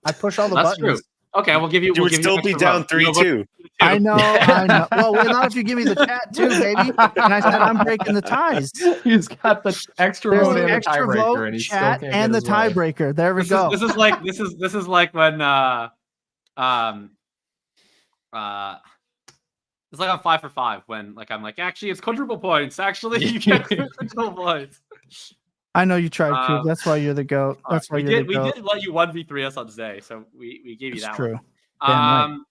I push all the That's buttons. true. Okay, we'll give you. you we'll would give still you be extra down vote. 3-2. I know. Well, not if you give me the chat too, baby. And I said I'm breaking the ties. He's got the extra There's vote the and the extra tiebreaker, vote, and he still chat, can't and the get his way. tiebreaker. There we go. This is like when it's like on 5 for 5 when like I'm like actually it's quadruple points. Actually, you get quadruple points. I know you tried, Coop. That's why you're the goat. That's why we you're did. the goat. We did let you 1v3 us on Zay, so we gave you It's that true. one. Damn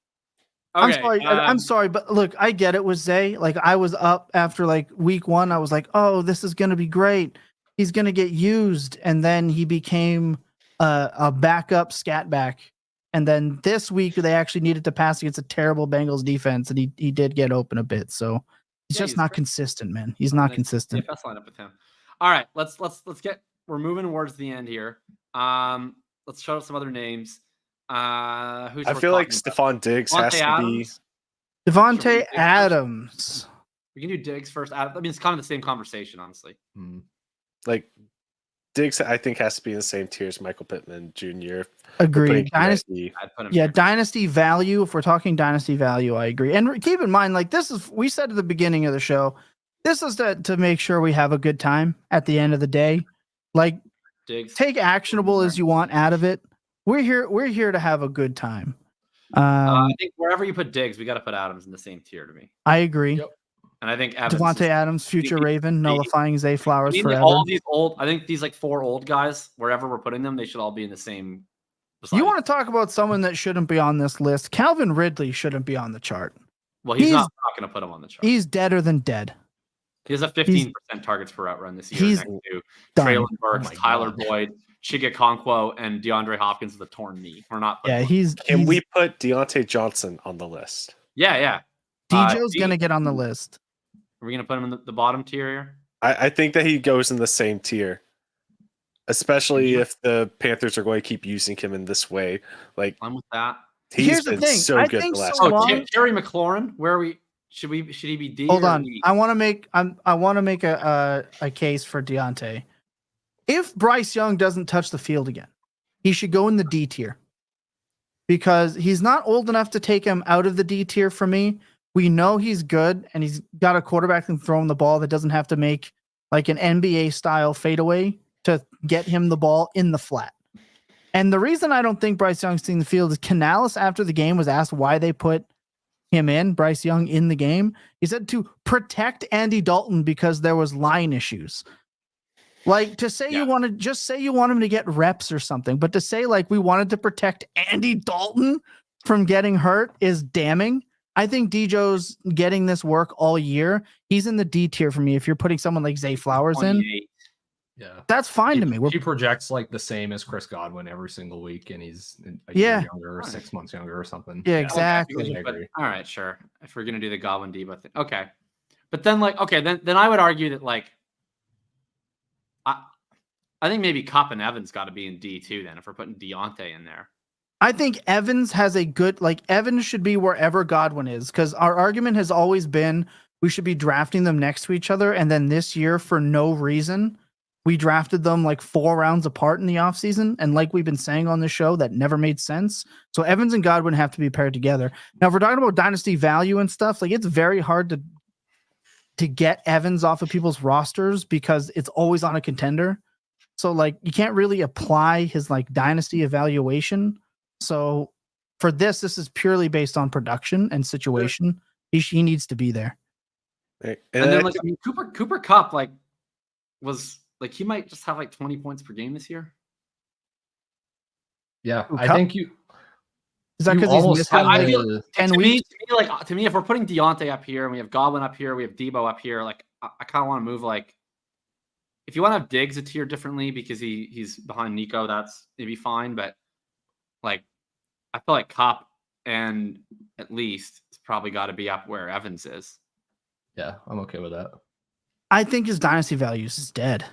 right. Okay, I'm sorry, but look, I get it with Zay. Like I was up after like week 1. I was like, oh, this is gonna be great. He's gonna get used, and then he became a backup scat back. And then this week they actually needed to pass against a terrible Bengals defense, and he did get open a bit. So he's Yeah, just he's not great. consistent, man. He's not consistent. DFS lineup with him. All right, let's get. We're moving towards the end here. Let's show some other names. Who's I we're feel like talking about? Stephon Diggs has Devontae to Adams. be. Devontae Should we do Diggs first? Adams. We can do Diggs first. I mean, it's kind of the same conversation, honestly. Like Diggs, I think has to be in the same tier as Michael Pittman Jr. Agreed. Dynasty. I'd put him. Yeah, here. dynasty value. If we're talking dynasty value, I agree. And keep in mind, like this is we said at the beginning of the show, this is to make sure we have a good time at the end of the day. Like Diggs. take actionable as you want out of it. We're here to have a good time. I think wherever you put Diggs, we got to put Adams in the same tier to me. I agree. Yep. And I think Evans Devontae is- Adams, future he- Raven, nullifying Zay Flowers I mean, forever. all these old. I think these like 4 old guys, wherever we're putting them, they should all be in the same. You want to talk about someone that shouldn't be on this list? Calvin Ridley shouldn't be on the chart. Well, he's he's- not going to put him on the chart. He's deader than dead. He has a 15% targets per route run this year. He's next to done. Traylon Burks, Oh my Tyler God. Boyd, Chigakonkwo, and DeAndre Hopkins with a torn knee. We're not. Yeah, Can we put Deontay Johnson on the list? Yeah. Djo's gonna get on the list. Are we gonna put him in the bottom tier here? I think that he goes in the same tier, especially if the Panthers are going to keep using him in this way. Like, I'm with that. Here's he's the been thing, so I good think the last so couple long- years. Terry McLaurin, where are we? Should he be D? Hold or on. E? I want to make a case for Deontay. If Bryce Young doesn't touch the field again, he should go in the D tier because he's not old enough to take him out of the D tier for me. We know he's good and he's got a quarterback that can throw him the ball that doesn't have to make like an NBA style fadeaway to get him the ball in the flat. And the reason I don't think Bryce Young's seen the field is Canales after the game was asked why they put Bryce Young in the game. He said to protect Andy Dalton because there was line issues. Like to say you want him to get reps or something, but to say like we wanted to protect Andy Dalton from getting hurt is damning. I think Djo's getting this work all year. He's in the D tier for me. If you're putting someone like Zay Flowers in, 28. Yeah. that's fine to me. He projects like the same as Chris Godwin every single week, and he's a Yeah. year younger or 6 months younger or something. Yeah, exactly. Okay, I but- agree. all right, sure. If we're gonna do the Godwin Deebo thing, okay. But then, like, okay, then I would argue that like, I think maybe Kupp and Evans got to be in D too. Then if we're putting Deontay in there, I think Evans has a good, like Evans should be wherever Godwin is because our argument has always been we should be drafting them next to each other. And then this year, for no reason, we drafted them like 4 rounds apart in the offseason. And like we've been saying on the show, that never made sense. So Evans and Godwin have to be paired together. Now, if we're talking about dynasty value and stuff, like it's very hard to get Evans off of people's rosters because it's always on a contender. So like you can't really apply his like dynasty evaluation. So for this is purely based on production and situation. He needs to be there. Right. and then like I mean, Cooper Kupp like was like he might just have like 20 points per game this year. Yeah, Who, I Kupp? think you. Is that you because he's almost missing have I like feel- 10 To weeks? me, if we're putting Deontay up here and we have Godwin up here, we have Deebo up here, like I kind of want to move like if you want to have Diggs a tier differently because he's behind Nico, that's maybe fine. But like I feel like Kupp and at least it's probably got to be up where Evans is. Yeah, I'm okay with that. I think his dynasty values is dead.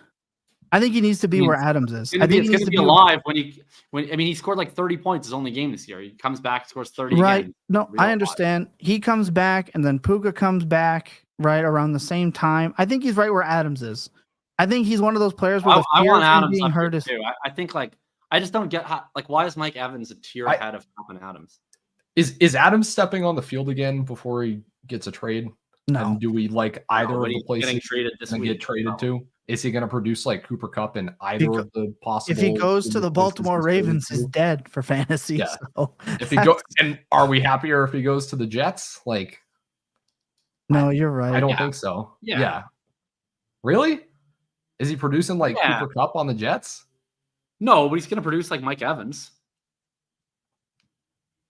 I think he needs to be where Adams is. It's I think going he needs to to be be alive when he scored like 30 points his only game this year. He comes back, scores 30 right. again. No, Real I alive. understand. He comes back and then Puka comes back right around the same time. I think he's right where Adams is. I think he's one of those players where the I fear want of him Adams being up here hurt is too. I think like I just don't get how like why is Mike Evans a tier ahead of Kupp and Adams? Is Adams stepping on the field again before he gets a trade? no. And do we like either What of are the you places getting traded this and week? get traded to? Is he going to produce like Cooper Kupp in either of the possible? If he goes to the places Baltimore he's traded Ravens, to? is dead for fantasy. Yeah. So If he go, and are we happier if he goes to the Jets? Like, no, you're right. I don't Yeah. think so. Yeah. Really? Is he producing like Yeah. Cooper Kupp on the Jets? No, but he's going to produce like Mike Evans.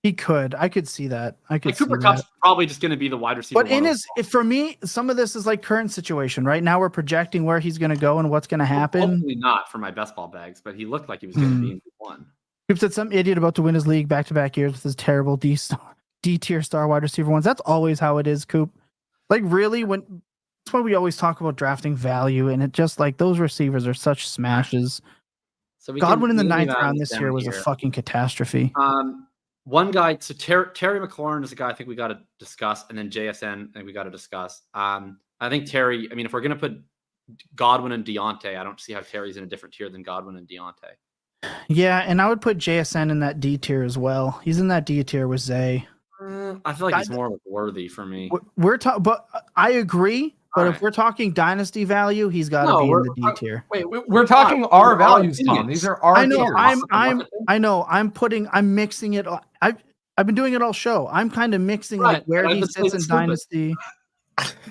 He could. I could see that. I could Like see Cooper that. Kupp's probably just going to be the wide receiver. But in one his, for me, some of this is like current situation. Right now, we're projecting where he's going to go and what's going to happen. Hopefully not for my best ball bags, but he looked like he was going to be in one. Coop said some idiot about to win his league back-to-back years with his terrible D-tier star wide receiver ones. That's always how it is, Coop. Like really, that's why we always talk about drafting value, and it just like those receivers are such smashes. So we Godwin in the we can leave 9th Adams round this down year was a here. fucking catastrophe. One guy, so Terry McLaurin is a guy I think we got to discuss, and then JSN I think we got to discuss. I think Terry. I mean, if we're gonna put Godwin and Deontay, I don't see how Terry's in a different tier than Godwin and Deontay. Yeah, and I would put JSN in that D tier as well. He's in that D tier with Zay. I feel like he's more like worthy for me. We're talking, but I agree. But All if right. we're talking dynasty value, he's got to No, be in we're- the D tier. Wait, we're talking our values, Tom. opinions. These are our. I know. tiers. I'm mixing it. I've been doing it all show. I'm kind of mixing like Right, where but he I've been sits in saying stupid. dynasty.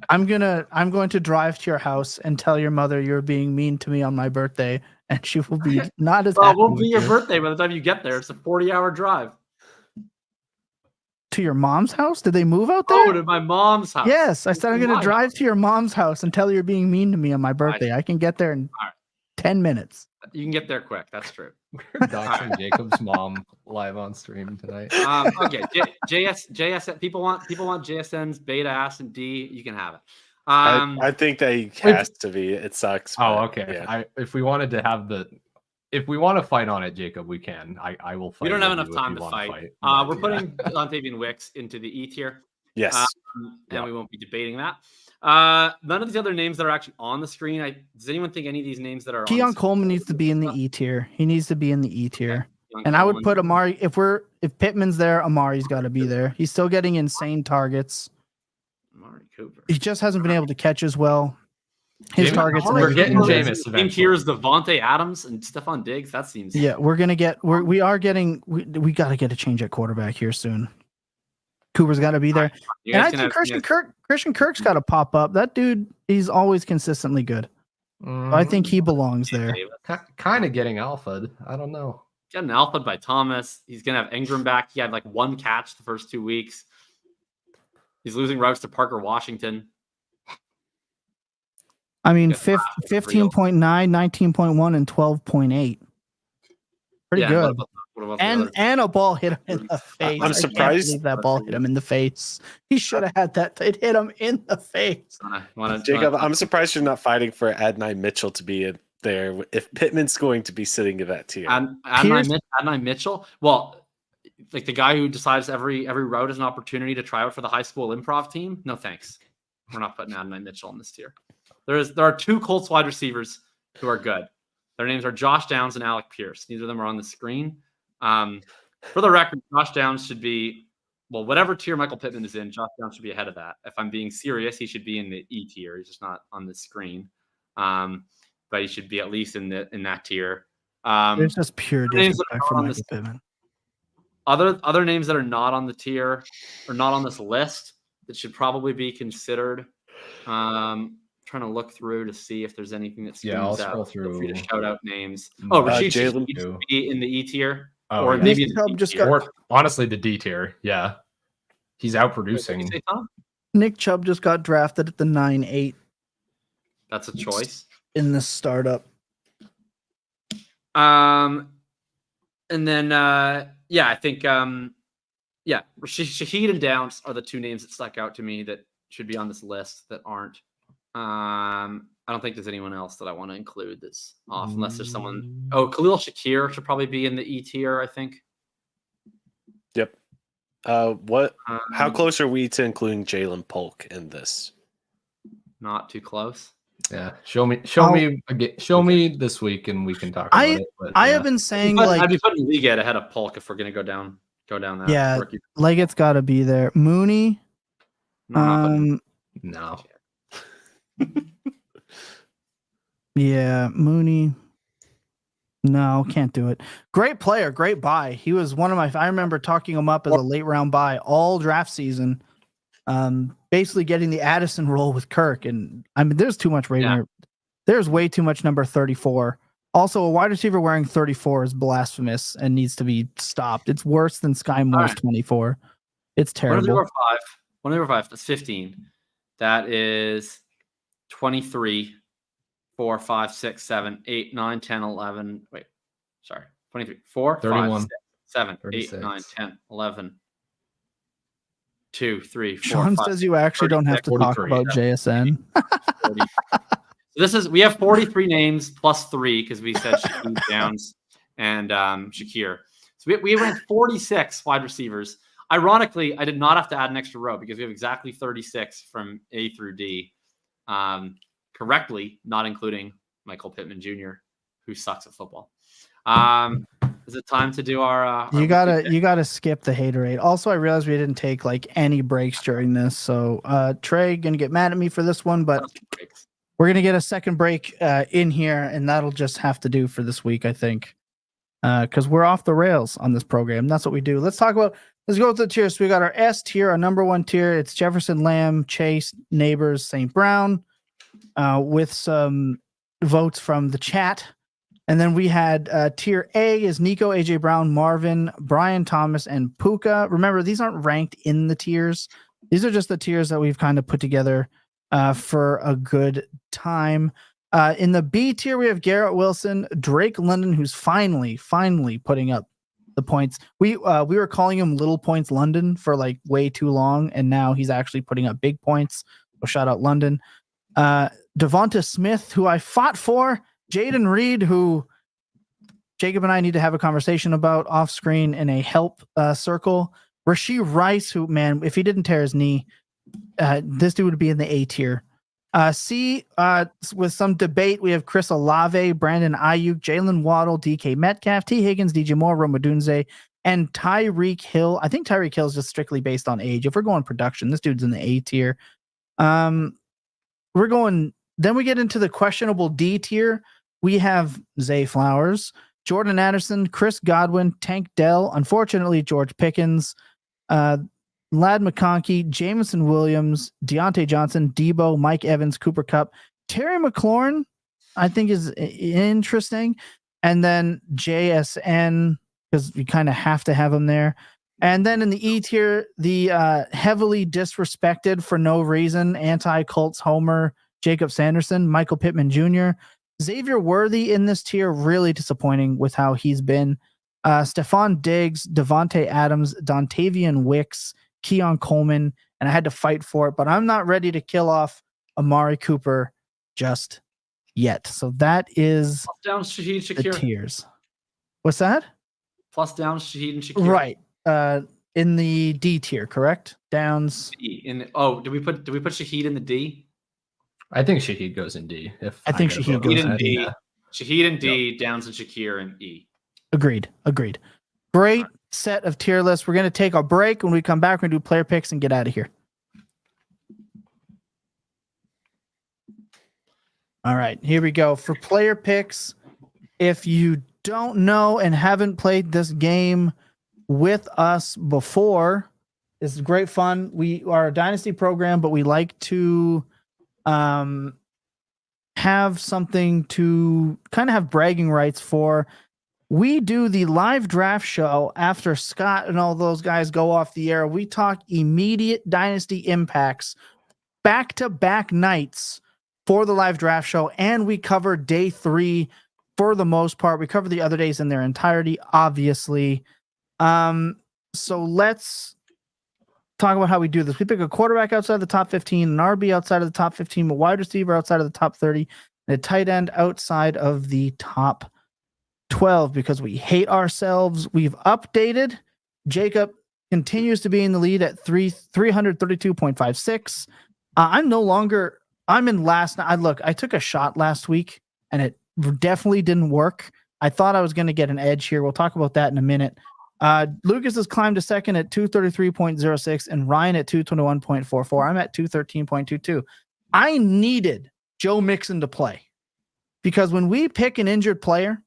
I'm going to drive to your house and tell your mother you're being mean to me on my birthday, and she will be not as Well, it happy won't with be your you. birthday by the time you get there. It's a 40-hour drive. to your mom's house? Did they move out there? Oh, to my mom's house. Yes, I said I'm going to Why? drive to your mom's house and tell you you're being mean to me on my birthday. I can get there in All right. 10 minutes. You can get there quick. That's true. Doxing Jacob's mom live on stream tonight. Okay, JS. People want JSN's beta, ass, and D. You can have it. I think that has to be. It sucks. Oh, but, okay. yeah. If we wanted to have if we want to fight on it, Jacob, we can. I will fight. We don't have with enough you if time you to wanna fight. but We're yeah. putting Dontavian Wicks into the E tier. Yes. And we won't be debating that. None of these other names that are actually on the screen. Does anyone think any of these names that are Keon on the Coleman needs to be in the E tier. He needs to be in the E tier. Keon And I would Coleman. put Amari if Pittman's there, Amari's got to be there. He's still getting insane targets. Amari Cooper. He just hasn't been able to catch as well. His Jameis- targets. we're getting Jameis. Jameis Team eventually. tier is Devontae Adams and Stephon Diggs. That seems Yeah, we got to get a change at quarterback here soon. Cooper's got to be there. You And guys I can think have- Christian Kirk's got to pop up. That dude, he's always consistently good. So I think he belongs there. Kind of getting alpha. I don't know. Getting alpha by Thomas. He's gonna have Ingram back. He had like one catch the first 2 weeks. He's losing routes to Parker Washington. I mean, Good draft, real. 15.9, 19.1, and 12.8. Pretty Yeah, good. what about the And others? and a ball hit him in the face. I'm I surprised- can't believe that ball hit him in the face. He should have had that. It hit him in the face. Jacob, I'm surprised you're not fighting for Adonai Mitchell to be in there if Pittman's going to be sitting in that tier. Adonai Mitchell. Well, like the guy who decides every route is an opportunity to try out for the high school improv team. No thanks. We're not putting Adonai Mitchell in this tier. There are two Colts wide receivers who are good. Their names are Josh Downs and Alec Pierce. Neither of them are on the screen. For the record, Josh Downs should be, well, whatever tier Michael Pittman is in, Josh Downs should be ahead of that. If I'm being serious, he should be in the E tier. He's just not on the screen. But he should be at least in that tier. It's just pure names that disrespect are for on Michael this- Pittman. Other names that are not on the tier or not on this list that should probably be considered. Trying to look through to see if there's anything that screams I'll out. scroll Feel free to through. shout out names. Oh, Rashid Jaylen should be in the E tier. Oh, Or yeah. maybe Nick the Chubb D just tier. got- Or honestly, the D tier. Yeah, he's What did outproducing. you say, Tom? Nick Chubb just got drafted at the 9-8 That's a choice. in the startup. And then I think Shaheed and Downs are the two names that stuck out to me that should be on this list that aren't. I don't think there's anyone else that I want to include that's off, unless there's someone. Oh, Khalil Shakir should probably be in the E tier, I think. Yep. How Um, close are we to including Jalen Polk in this? Not too close. Yeah, show me this week, and we can talk about it. But, I yeah. have been saying But like I'd be putting Liga ahead of Polk if we're gonna go down that. Yeah. rookie. it's got to be there. Mooney. No, I'm not putting- No. Yeah, Mooney. No, can't do it. Great player, great buy. He was one of my. I remember talking him up as a late round buy all draft season. Basically getting the Addison role with Kirk, and I mean, there's too much rating. Yeah. There's way too much number 34. Also, a wide receiver wearing 34 is blasphemous and needs to be stopped. It's worse than Sky Moore's right. 24. It's terrible. 105. That's 15. That is 23. 4, 5, 6, 7, 8, 9, 10, 11. Wait, sorry. 23. 4, 31, 5, 6, 7, 8, 9, 36. 10, 11. 2, 3, 4, Sean 5, says you actually don't have to talk 43, about JSN. 40. So we have 43 names plus 3 because we said Shaquille Downs and Shakir. So we ranked 46 wide receivers. Ironically, I did not have to add an extra row because we have exactly 36 from A through D. Correctly, not including Michael Pittman Jr., who sucks at football. Is it time to do our? You gotta skip the haterade. Also, I realized we didn't take like any breaks during this, so Trey gonna get mad at me for this one, but we're gonna get a second break in here, and that'll just have to do for this week, I think, because we're off the rails on this program. That's what we do. Let's go with the tiers. So we got our S tier, our number 1 tier. It's Jefferson, Lamb, Chase, Nabers, St. Brown, with some votes from the chat. And then we had tier A is Nico, AJ Brown, Marvin, Brian Thomas, and Puka. Remember, these aren't ranked in the tiers. These are just the tiers that we've kind of put together for a good time. In the B tier, we have Garrett Wilson, Drake London, who's finally putting up the points. We were calling him Little Points London for like way too long, and now he's actually putting up big points. So shout out London. Devonta Smith, who I fought for. Jayden Reed, who Jacob and I need to have a conversation about off screen in a help circle. Rashee Rice, who, man, if he didn't tear his knee, this dude would be in the A tier. C, with some debate, we have Chris Olave, Brandon Aiyuk, Jalen Waddle, DK Metcalf, T. Higgins, DJ Moore, Rome Odunze, and Tyreek Hill. I think Tyreek Hill is just strictly based on age. If we're going production, this dude's in the A tier. Then we get into the questionable D tier. We have Zay Flowers, Jordan Addison, Chris Godwin, Tank Dell, unfortunately, George Pickens, Lad McConkey, Jameson Williams, Deontay Johnson, Deebo, Mike Evans, Cooper Kupp, Terry McLaurin, I think is interesting. And then JSN, because we kind of have to have him there. And then in the E tier, the heavily disrespected for no reason, anti-Colts homer, Jacob Sanderson, Michael Pittman Jr., Xavier Worthy in this tier, really disappointing with how he's been. Stephon Diggs, Devontae Adams, Dontavian Wicks, Keon Coleman, and I had to fight for it, but I'm not ready to kill off Amari Cooper just yet. So that is Plus down Shaheed Shakir. the tiers. What's that? Plus down Shaheed and Shakir. Right. In the D tier, correct? Downs. Did we put Shaheed in the D? I think Shaheed goes in D. I think Shaheed goes in D. Yeah. Shaheed in D, Downs and Shakir in E. Agreed. Great set of tier lists. We're going to take a break. When we come back, we're going to do player picks and get out of here. All right, here we go. For player picks, if you don't know and haven't played this game with us before, it's great fun. We are a Dynasty program, but we like to have something to kind of have bragging rights for. We do the live draft show after Scott and all those guys go off the air. We talk immediate Dynasty impacts, back-to-back nights for the live draft show, and we cover day 3 for the most part. We cover the other days in their entirety, obviously. So let's talk about how we do this. We pick a quarterback outside the top 15, an RB outside of the top 15, a wide receiver outside of the top 30, and a tight end outside of the top 12 because we hate ourselves. We've updated. Jacob continues to be in the lead at 332.56. I'm in last. I took a shot last week and it definitely didn't work. I thought I was going to get an edge here. We'll talk about that in a minute. Lucas has climbed to second at 233.06 and Ryan at 221.44. I'm at 213.22. I needed Joe Mixon to play because when we pick an injured player,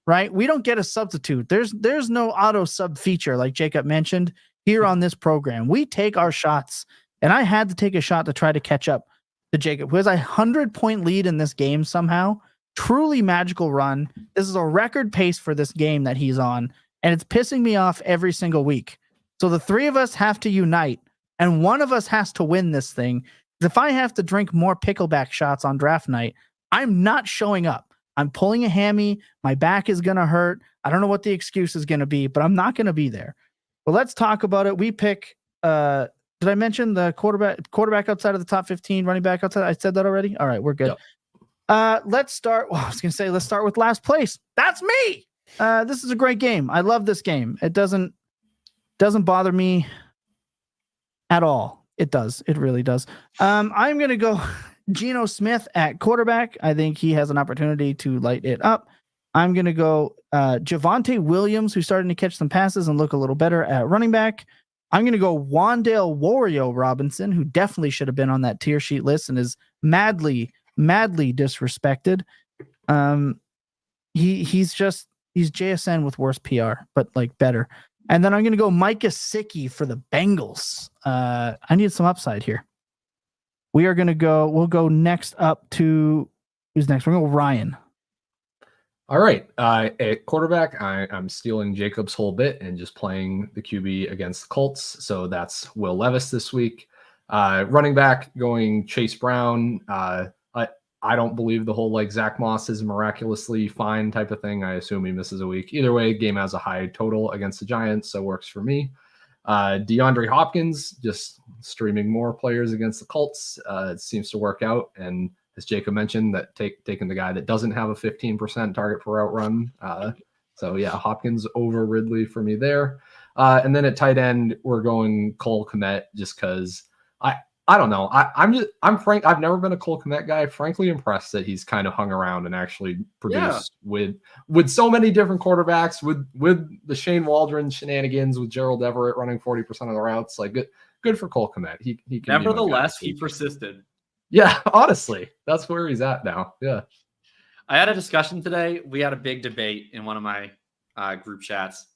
right, we don't get a substitute. There's no auto sub feature like Jacob mentioned here on this program. We take our shots, and I had to take a shot to try to catch up to Jacob, who has a 100-point lead in this game somehow. Truly magical run. This is a record pace for this game that he's on, and it's pissing me off every single week. So the three of us have to unite, and one of us has to win this thing. If I have to drink more pickleback shots on draft night, I'm not showing up. I'm pulling a hammy. My back is going to hurt. I don't know what the excuse is going to be, but I'm not going to be there. Well, let's talk about it. We pick, did I mention the quarterback outside of the top 15, running back outside? I said that already. All right, we're good. Yep. Let's start. Well, I was going to say, let's start with last place. That's me. This is a great game. I love this game. It doesn't bother me at all. It does. It really does. I'm going to go Geno Smith at quarterback. I think he has an opportunity to light it up. I'm going to go Javonte Williams, who's starting to catch some passes and look a little better at running back. I'm going to go Wan'Dale Wario Robinson, who definitely should have been on that tier sheet list and is madly disrespected. He's JSN with worse PR, but like better. And then I'm going to go Mike Gesicki for the Bengals. I need some upside here. We'll go next up to, who's next? We're going to go Ryan. All right. At quarterback, I'm stealing Jacob's whole bit and just playing the QB against the Colts. So that's Will Levis this week. Running back, going Chase Brown. I don't believe the whole like Zach Moss is miraculously fine type of thing. I assume he misses a week. Either way, game has a high total against the Giants, so works for me. DeAndre Hopkins, just streaming more players against the Colts. It seems to work out. And as Jacob mentioned, that taking the guy that doesn't have a 15% target per route run. So yeah, Hopkins over Ridley for me there. And then at tight end, we're going Cole Kmet just because I don't know. I'm frank. I've never been a Cole Kmet guy. Frankly, impressed that he's kind of hung around and actually produced with so many different quarterbacks, with the Shane Waldron shenanigans, with Gerald Everett running 40% of the routes. Like good for Cole Kmet. He can Nevertheless, he persisted. Yeah, honestly, that's where he's at now. Yeah. I had a discussion today. We had a big debate in one of my group chats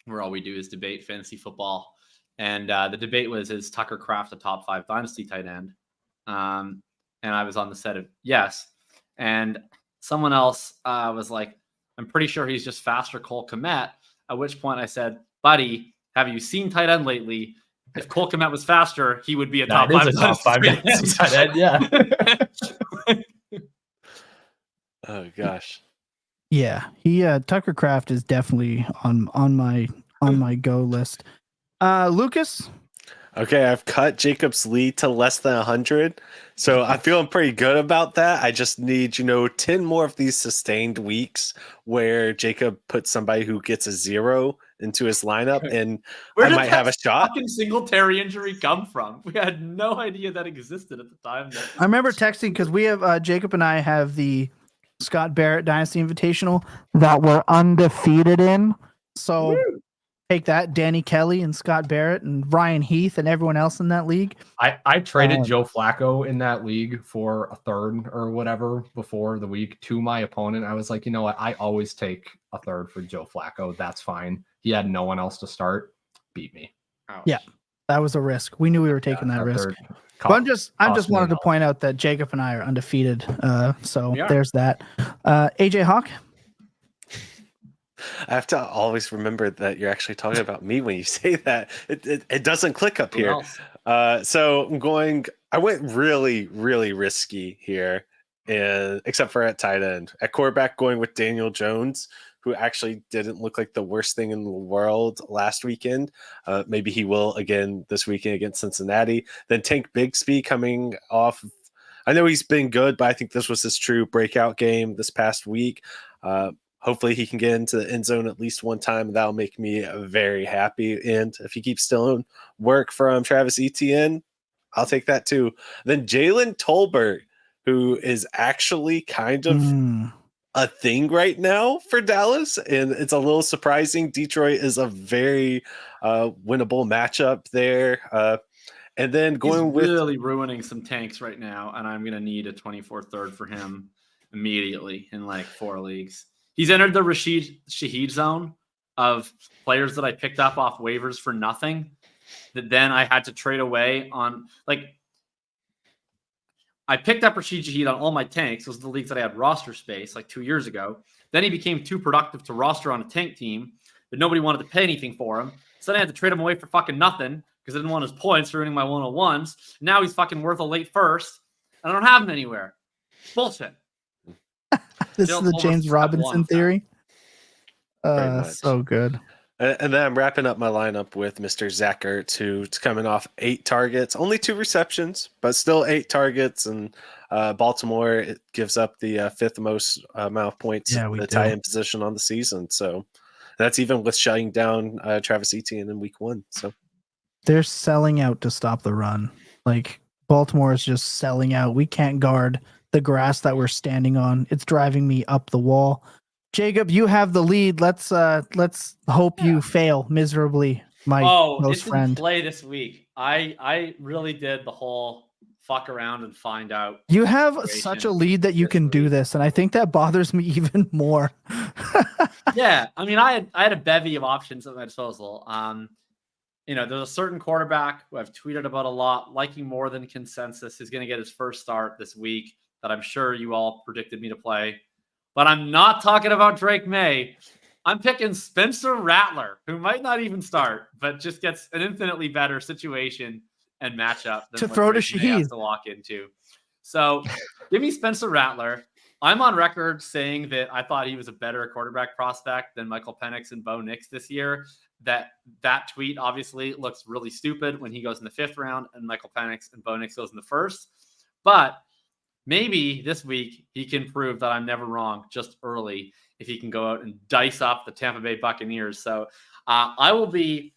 where all we do is debate fantasy football. And the debate was, is Tucker Kraft a top 5 Dynasty tight end? And I was on the set of yes. And someone else was like, I'm pretty sure he's just faster Cole Kmet. At which point I said, buddy, have you seen tight end lately? If Cole Kmet was faster, he would be a top 5 Dynasty tight end. Yeah. Oh gosh. Yeah, he Tucker Kraft is definitely on my go list. Lucas? Okay, I've cut Jacob's lead to less than 100. So I'm feeling pretty good about that. I just need, 10 more of these sustained weeks where Jacob puts somebody who gets a 0 into his lineup, and I might have a shot. Fucking Singletary injury come from? We had no idea that existed at the time. I remember texting because we have Jacob and I have the Scott Barrett Dynasty Invitational that we're undefeated in. So take that, Danny Kelly and Scott Barrett and Ryan Heath and everyone else in that league. I traded Joe Flacco in that league for a third or whatever before the week to my opponent. I was like, you know what? I always take a third for Joe Flacco. That's fine. He had no one else to start. Beat me. Ouch. Yeah, that was a risk. We knew we were taking that risk. But I'm just wanted to point out that Jacob and I are undefeated. So there's that. AJ Hawk. I have to always remember that you're actually talking about me when you say that. It doesn't click up here. So I went really, really risky here, and except for at tight end. At quarterback, going with Daniel Jones, who actually didn't look like the worst thing in the world last weekend. Maybe he will again this weekend against Cincinnati. Then Tank Bigsby coming off. I know he's been good, but I think this was his true breakout game this past week. Hopefully he can get into the end zone at least one time, and that'll make me very happy. And if he keeps stealing work from Travis Etienne, I'll take that too. Then Jalen Tolbert, who is actually kind of a thing right now for Dallas, and it's a little surprising. Detroit is a very winnable matchup there. And then He's really ruining some tanks right now, and I'm going to need a 24 third for him immediately in like 4 leagues. He's entered the Rashid Shaheed zone of players that I picked up off waivers for nothing that then I had to trade away on. Like, I picked up Rashid Shaheed on all my tanks. Those are the leagues that I had roster space like 2 years ago. Then he became too productive to roster on a tank team, but nobody wanted to pay anything for him. So then I had to trade him away for fucking nothing because I didn't want his points ruining my 101s. Now he's fucking worth a late first, and I don't have him anywhere. Bullshit. This is the James Robinson theory. So good. And then I'm wrapping up my lineup with Mr. Zach Ertz, who's coming off 8 targets, only 2 receptions, but still 8 targets. And Baltimore, it gives up the 5th most amount of points in the tight end position on the season. So that's even with shutting down Travis Etienne in week 1. So they're selling out to stop the run. Like, Baltimore is just selling out. We can't guard the grass that we're standing on. It's driving me up the wall. Jacob, you have the lead. Let's hope you fail miserably, my close friend. Play this week. I really did the whole fuck around and find out. You have such a lead that you can do this, and I think that bothers me even more. Yeah, I mean, I had a bevy of options at my disposal. There's a certain quarterback who I've tweeted about a lot, liking more than consensus, is going to get his first start this week that I'm sure you all predicted me to play. but I'm not talking about Drake May. I'm picking Spencer Rattler, who might not even start, but just gets an infinitely better situation and matchup than To what throw to Drake May has Shaheed. to walk into. So give me Spencer Rattler. I'm on record saying that I thought he was a better quarterback prospect than Michael Penix and Bo Nix this year. That tweet obviously looks really stupid when he goes in the 5th round and Michael Penix and Bo Nix goes in the 1st. But maybe this week he can prove that I'm never wrong just early if he can go out and dice up the Tampa Bay Buccaneers. So I will be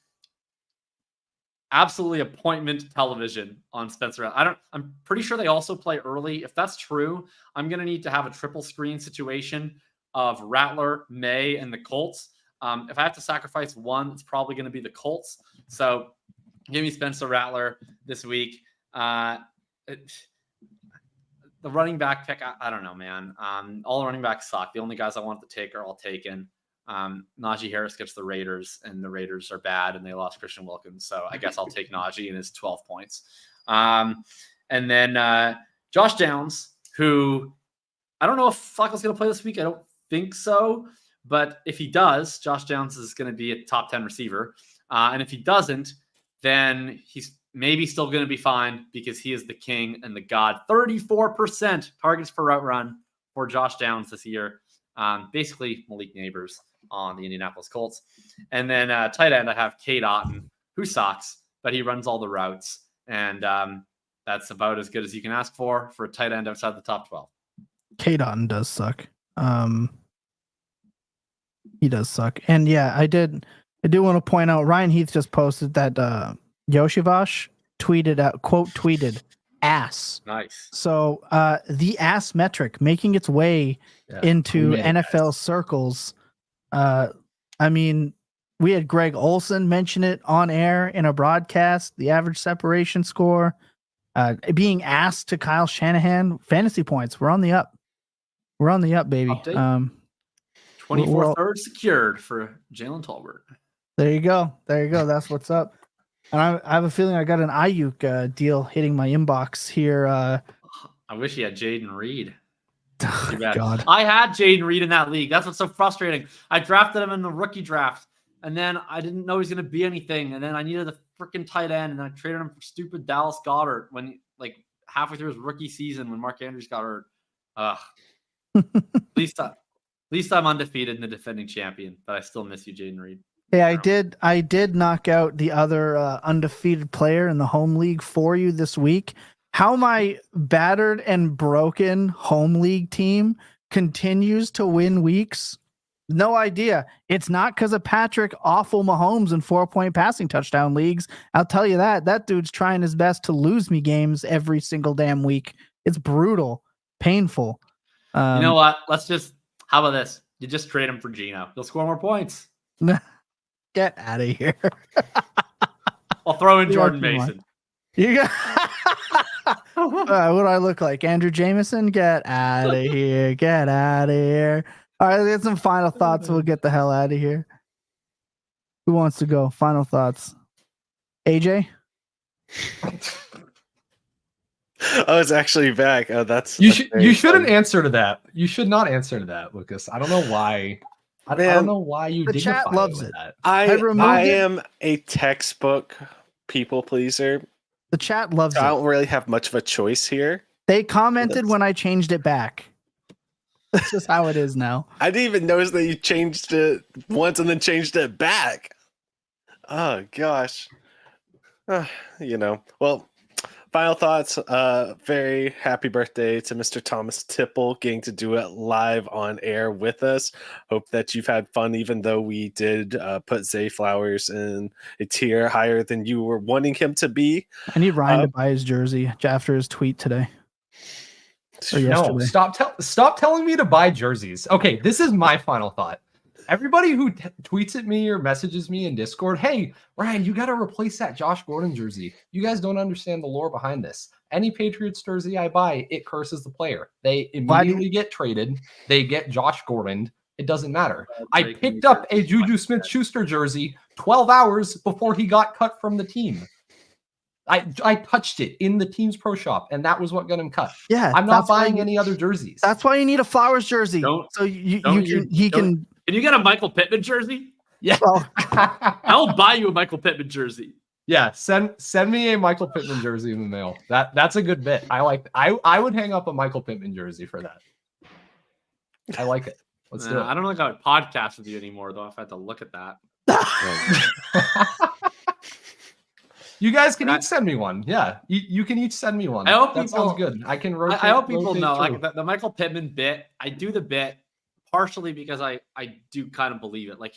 absolutely appointment television on Spencer. I'm pretty sure they also play early. If that's true, I'm going to need to have a triple screen situation of Rattler, May, and the Colts. If I have to sacrifice one, it's probably going to be the Colts. So give me Spencer Rattler this week. The running back pick, I don't know, man. All the running backs suck. The only guys I want to take are all taken. Najee Harris gets the Raiders, and the Raiders are bad, and they lost Christian Wilkins. So I guess I'll take Najee and his 12 points. And then Josh Downs, who I don't know if Flacco's going to play this week. I don't think so. But if he does, Josh Downs is going to be a top 10 receiver. And if he doesn't, then he's maybe still going to be fine because he is the king and the god. 34% targets per route run for Josh Downs this year. Basically Malik Nabers on the Indianapolis Colts. And then tight end, I have Cade Otton, who sucks, but he runs all the routes. And that's about as good as you can ask for a tight end outside the top 12. Cade Otton does suck. He does suck. And yeah, I do want to point out Ryan Heath just posted that Yoshivash tweeted ass. Nice. So the ass metric making its way into NFL circles. I mean, we had Greg Olson mention it on air in a broadcast, the average separation score, being asked to Kyle Shanahan. Fantasy points, we're on the up. We're on the up, baby. Update. 24 thirds secured for Jalen Tolbert. There you go. That's what's up. And I have a feeling I got an Aiyuk deal hitting my inbox here. I wish he had Jayden Reed. Oh, God. I had Jayden Reed in that league. That's what's so frustrating. I drafted him in the rookie draft, and then I didn't know he was going to be anything. And then I needed a freaking tight end, and I traded him for stupid Dallas Goedert when, like, halfway through his rookie season when Mark Andrews got hurt. At least I'm undefeated and the defending champion, but I still miss you, Jayden Reed. Hey, I did knock out the other undefeated player in the home league for you this week. How my battered and broken home league team continues to win weeks, no idea. It's not because of Patrick Awful Mahomes and 4-point passing touchdown leagues. I'll tell you that dude's trying his best to lose me games every single damn week. It's brutal, painful. You know what? How about this? You just trade him for Geno. He'll score more points. Get out of here. I'll throw in Jordan Mason. You got what do I look like? Andrew Jameson? Get out of here. Get out of here. All right, let's get some final thoughts. We'll get the hell out of here. Who wants to go? Final thoughts. AJ? Oh, it's actually back. Oh, that's you shouldn't answer to that. You should not answer to that, Lucas. I don't know why. I don't know why you. The chat loves it. That. I am a textbook people pleaser. The chat loves it. I don't really have much of a choice here. They commented when I changed it back. That's just how it is now. I didn't even notice that you changed it once and then changed it back. Oh gosh. Well. Final thoughts. Very happy birthday to Mr. Thomas Tipple getting to do it live on air with us. Hope that you've had fun, even though we did put Zay Flowers in a tier higher than you were wanting him to be. I need Ryan to buy his jersey after his tweet today. No, stop telling me to buy jerseys. Okay, this is my final thought. Everybody who tweets at me or messages me in Discord, hey, Ryan, you got to replace that Josh Gordon jersey. You guys don't understand the lore behind this. Any Patriots jersey I buy, it curses the player. They immediately get traded. They get Josh Gordon. It doesn't matter. I picked up a Juju Smith-Schuster jersey 12 hours before he got cut from the team. I touched it in the team's pro shop, and that was what got him cut. Yeah, I'm not buying any other jerseys. That's why you need a Flowers jersey. Don't- So he Can can. you get a Michael Pittman jersey? Yeah. Well, I'll buy you a Michael Pittman jersey. Yeah, send me a Michael Pittman jersey in the mail. That's a good bit. I would hang up a Michael Pittman jersey for that. I like it. Let's do it. I don't think I would podcast with you anymore, though, if I had to look at that. You guys can each send me one. Yeah, you can each send me one. I hope that people, sounds good. I can rotate. I hope people rotate know through. like the Michael Pittman bit. I do the bit partially because I do kind of believe it. Like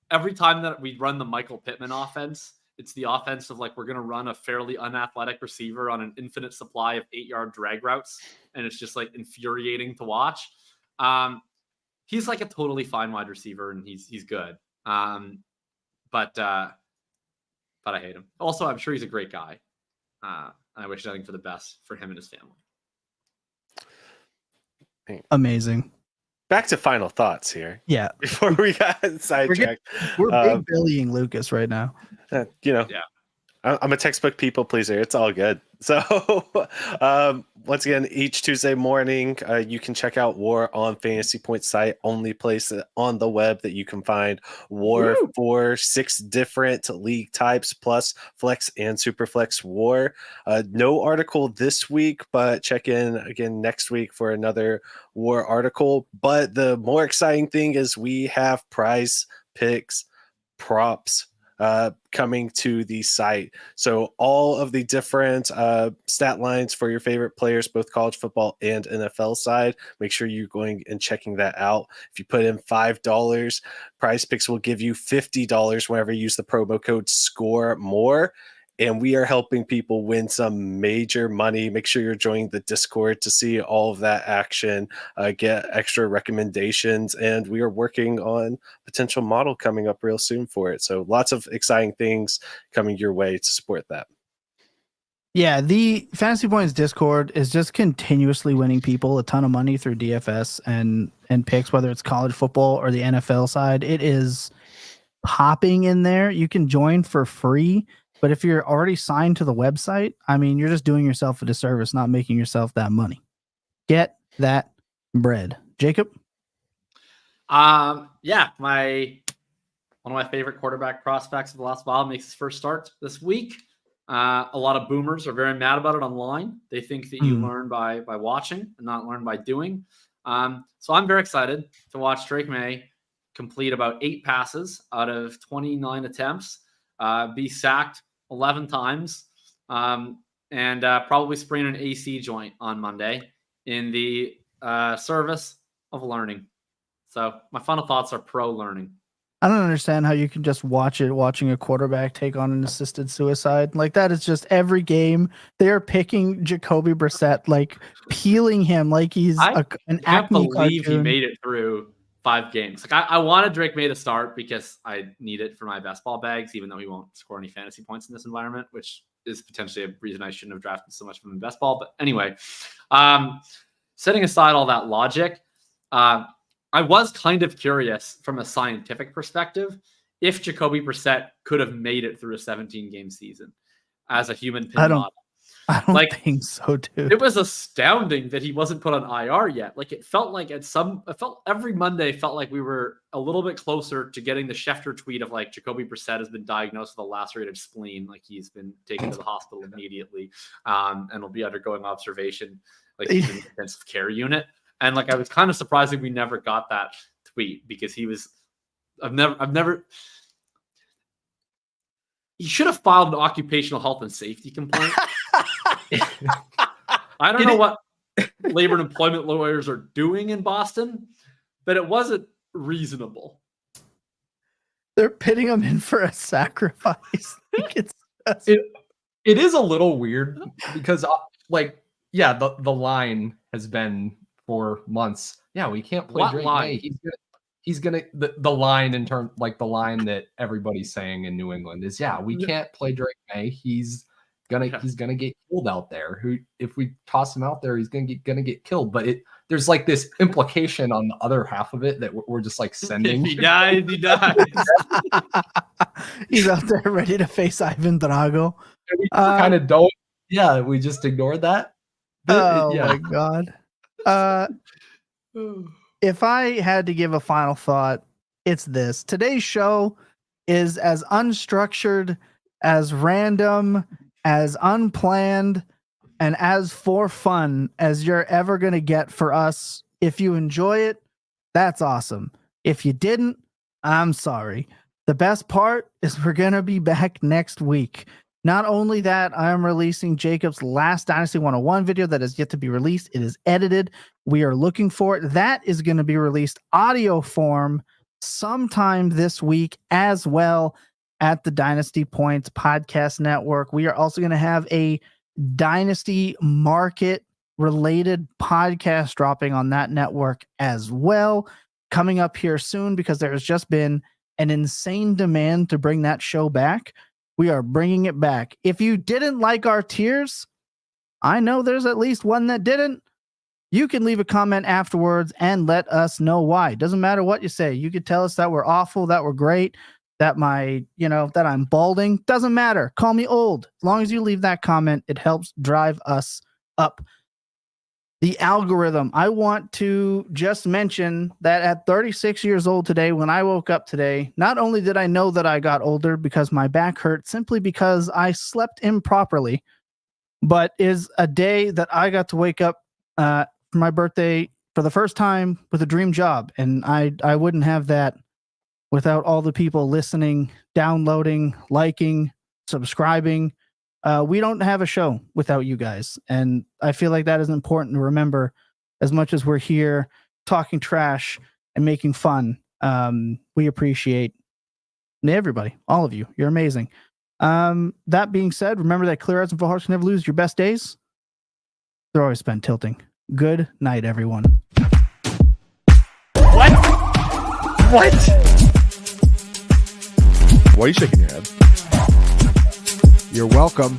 every time that we run the Michael Pittman offense, it's the offense of like we're gonna run a fairly unathletic receiver on an infinite supply of 8-yard drag routes, and it's just like infuriating to watch. He's like a totally fine wide receiver, and he's good. But I hate him. Also, I'm sure he's a great guy. And I wish nothing for the best for him and his family. amazing. Back to final thoughts here Yeah, before we got sidetracked. we're big Billying Lucas right now. Yeah. I'm a textbook people pleaser. It's all good. So once again, each Tuesday morning, you can check out War on Fantasy Points site, only place on the web that you can find War for 6 different league types, plus Flex and Superflex War. No article this week, but check in again next week for another War article. But the more exciting thing is we have prize picks, props, coming to the site. So all of the different stat lines for your favorite players, both college football and NFL side, make sure you're going and checking that out. If you put in $5, Prize Picks will give you $50 whenever you use the promo code SCORE+MORE. And we are helping people win some major money. Make sure you're joining the Discord to see all of that action, get extra recommendations, and we are working on potential model coming up real soon for it. So lots of exciting things coming your way to support that. Yeah, the Fantasy Points Discord is just continuously winning people a ton of money through DFS and picks, whether it's college football or the NFL side. It is popping in there. You can join for free. But if you're already signed to the website, I mean, you're just doing yourself a disservice, not making yourself that money. Get that bread. Jacob? Yeah, one of my favorite quarterback prospects of the last while makes his first start this week. A lot of boomers are very mad about it online. They think that you learn by watching and not learn by doing. So I'm very excited to watch Drake May complete about 8 passes out of 29 attempts, be sacked 11 times, and probably sprain an AC joint on Monday in the service of learning. So my final thoughts are pro learning. I don't understand how you can just watching a quarterback take on an assisted suicide. Like, that is just every game. They're picking Jacoby Brissett, like peeling him like he's an I can't Acme believe cartoon. he made it through 5 games. Like I wanted Drake May to start because I need it for my best ball bags, even though he won't score any fantasy points in this environment, which is potentially a reason I shouldn't have drafted so much from the best ball. But anyway, setting aside all that logic, I was kind of curious from a scientific perspective if Jacoby Brissett could have made it through a 17-game season as a human pin model. I don't think so, dude. It was astounding that he wasn't put on IR yet. Like, it felt like every Monday felt like we were a little bit closer to getting the Schefter tweet of like Jacoby Brissett has been diagnosed with a lacerated spleen. Like, he's been taken to the hospital immediately, and will be undergoing observation. Like, he's in the intensive care unit. And like, I was kind of surprised that we never got that tweet because he should have filed an occupational health and safety complaint. I don't know what labor and employment lawyers are doing in Boston, but it wasn't reasonable. They're pitting him in for a sacrifice. Like, it is a little weird because the line has been for months. Yeah, we can't play Drake May. He's gonna the line in terms, like, the line that everybody's saying in New England is, we can't play Drake May. He's gonna get killed out there. If we toss him out there, he's gonna get killed. But there's like this implication on the other half of it that we're just like sending. If he dies, he dies. He's out there ready to face Ivan Drago. We kind of don't. Yeah, we just ignored that. My God. If I had to give a final thought, it's this. Today's show is as unstructured, as random, as unplanned, and as for fun as you're ever going to get for us. If you enjoy it, that's awesome. If you didn't, I'm sorry. The best part is we're going to be back next week. Not only that, I am releasing Jacob's last Dynasty 101 video that is yet to be released. It is edited. We are looking for it. That is going to be released audio form sometime this week as well at the Dynasty Points Podcast Network. We are also going to have a Dynasty market related podcast dropping on that network as well, coming up here soon, because there has just been an insane demand to bring that show back. We are bringing it back. If you didn't like our tiers, I know there's at least one that didn't. You can leave a comment afterwards and let us know why. Doesn't matter what you say. You could tell us that we're awful, that we're great, that that I'm balding. Doesn't matter. Call me old. As long as you leave that comment, it helps drive us up. The algorithm. I want to just mention that at 36 years old today, when I woke up today, not only did I know that I got older because my back hurt simply because I slept improperly, but is a day that I got to wake up for my birthday for the first time with a dream job. And I wouldn't have that without all the people listening, downloading, liking, subscribing. We don't have a show without you guys. And I feel like that is important to remember. As much as we're here talking trash and making fun, we appreciate everybody, all of you. You're amazing. That being said, remember that clear eyes and full hearts can never lose. Your best days, they're always spent tilting. Good night, everyone. What? Why are you shaking your head? You're welcome.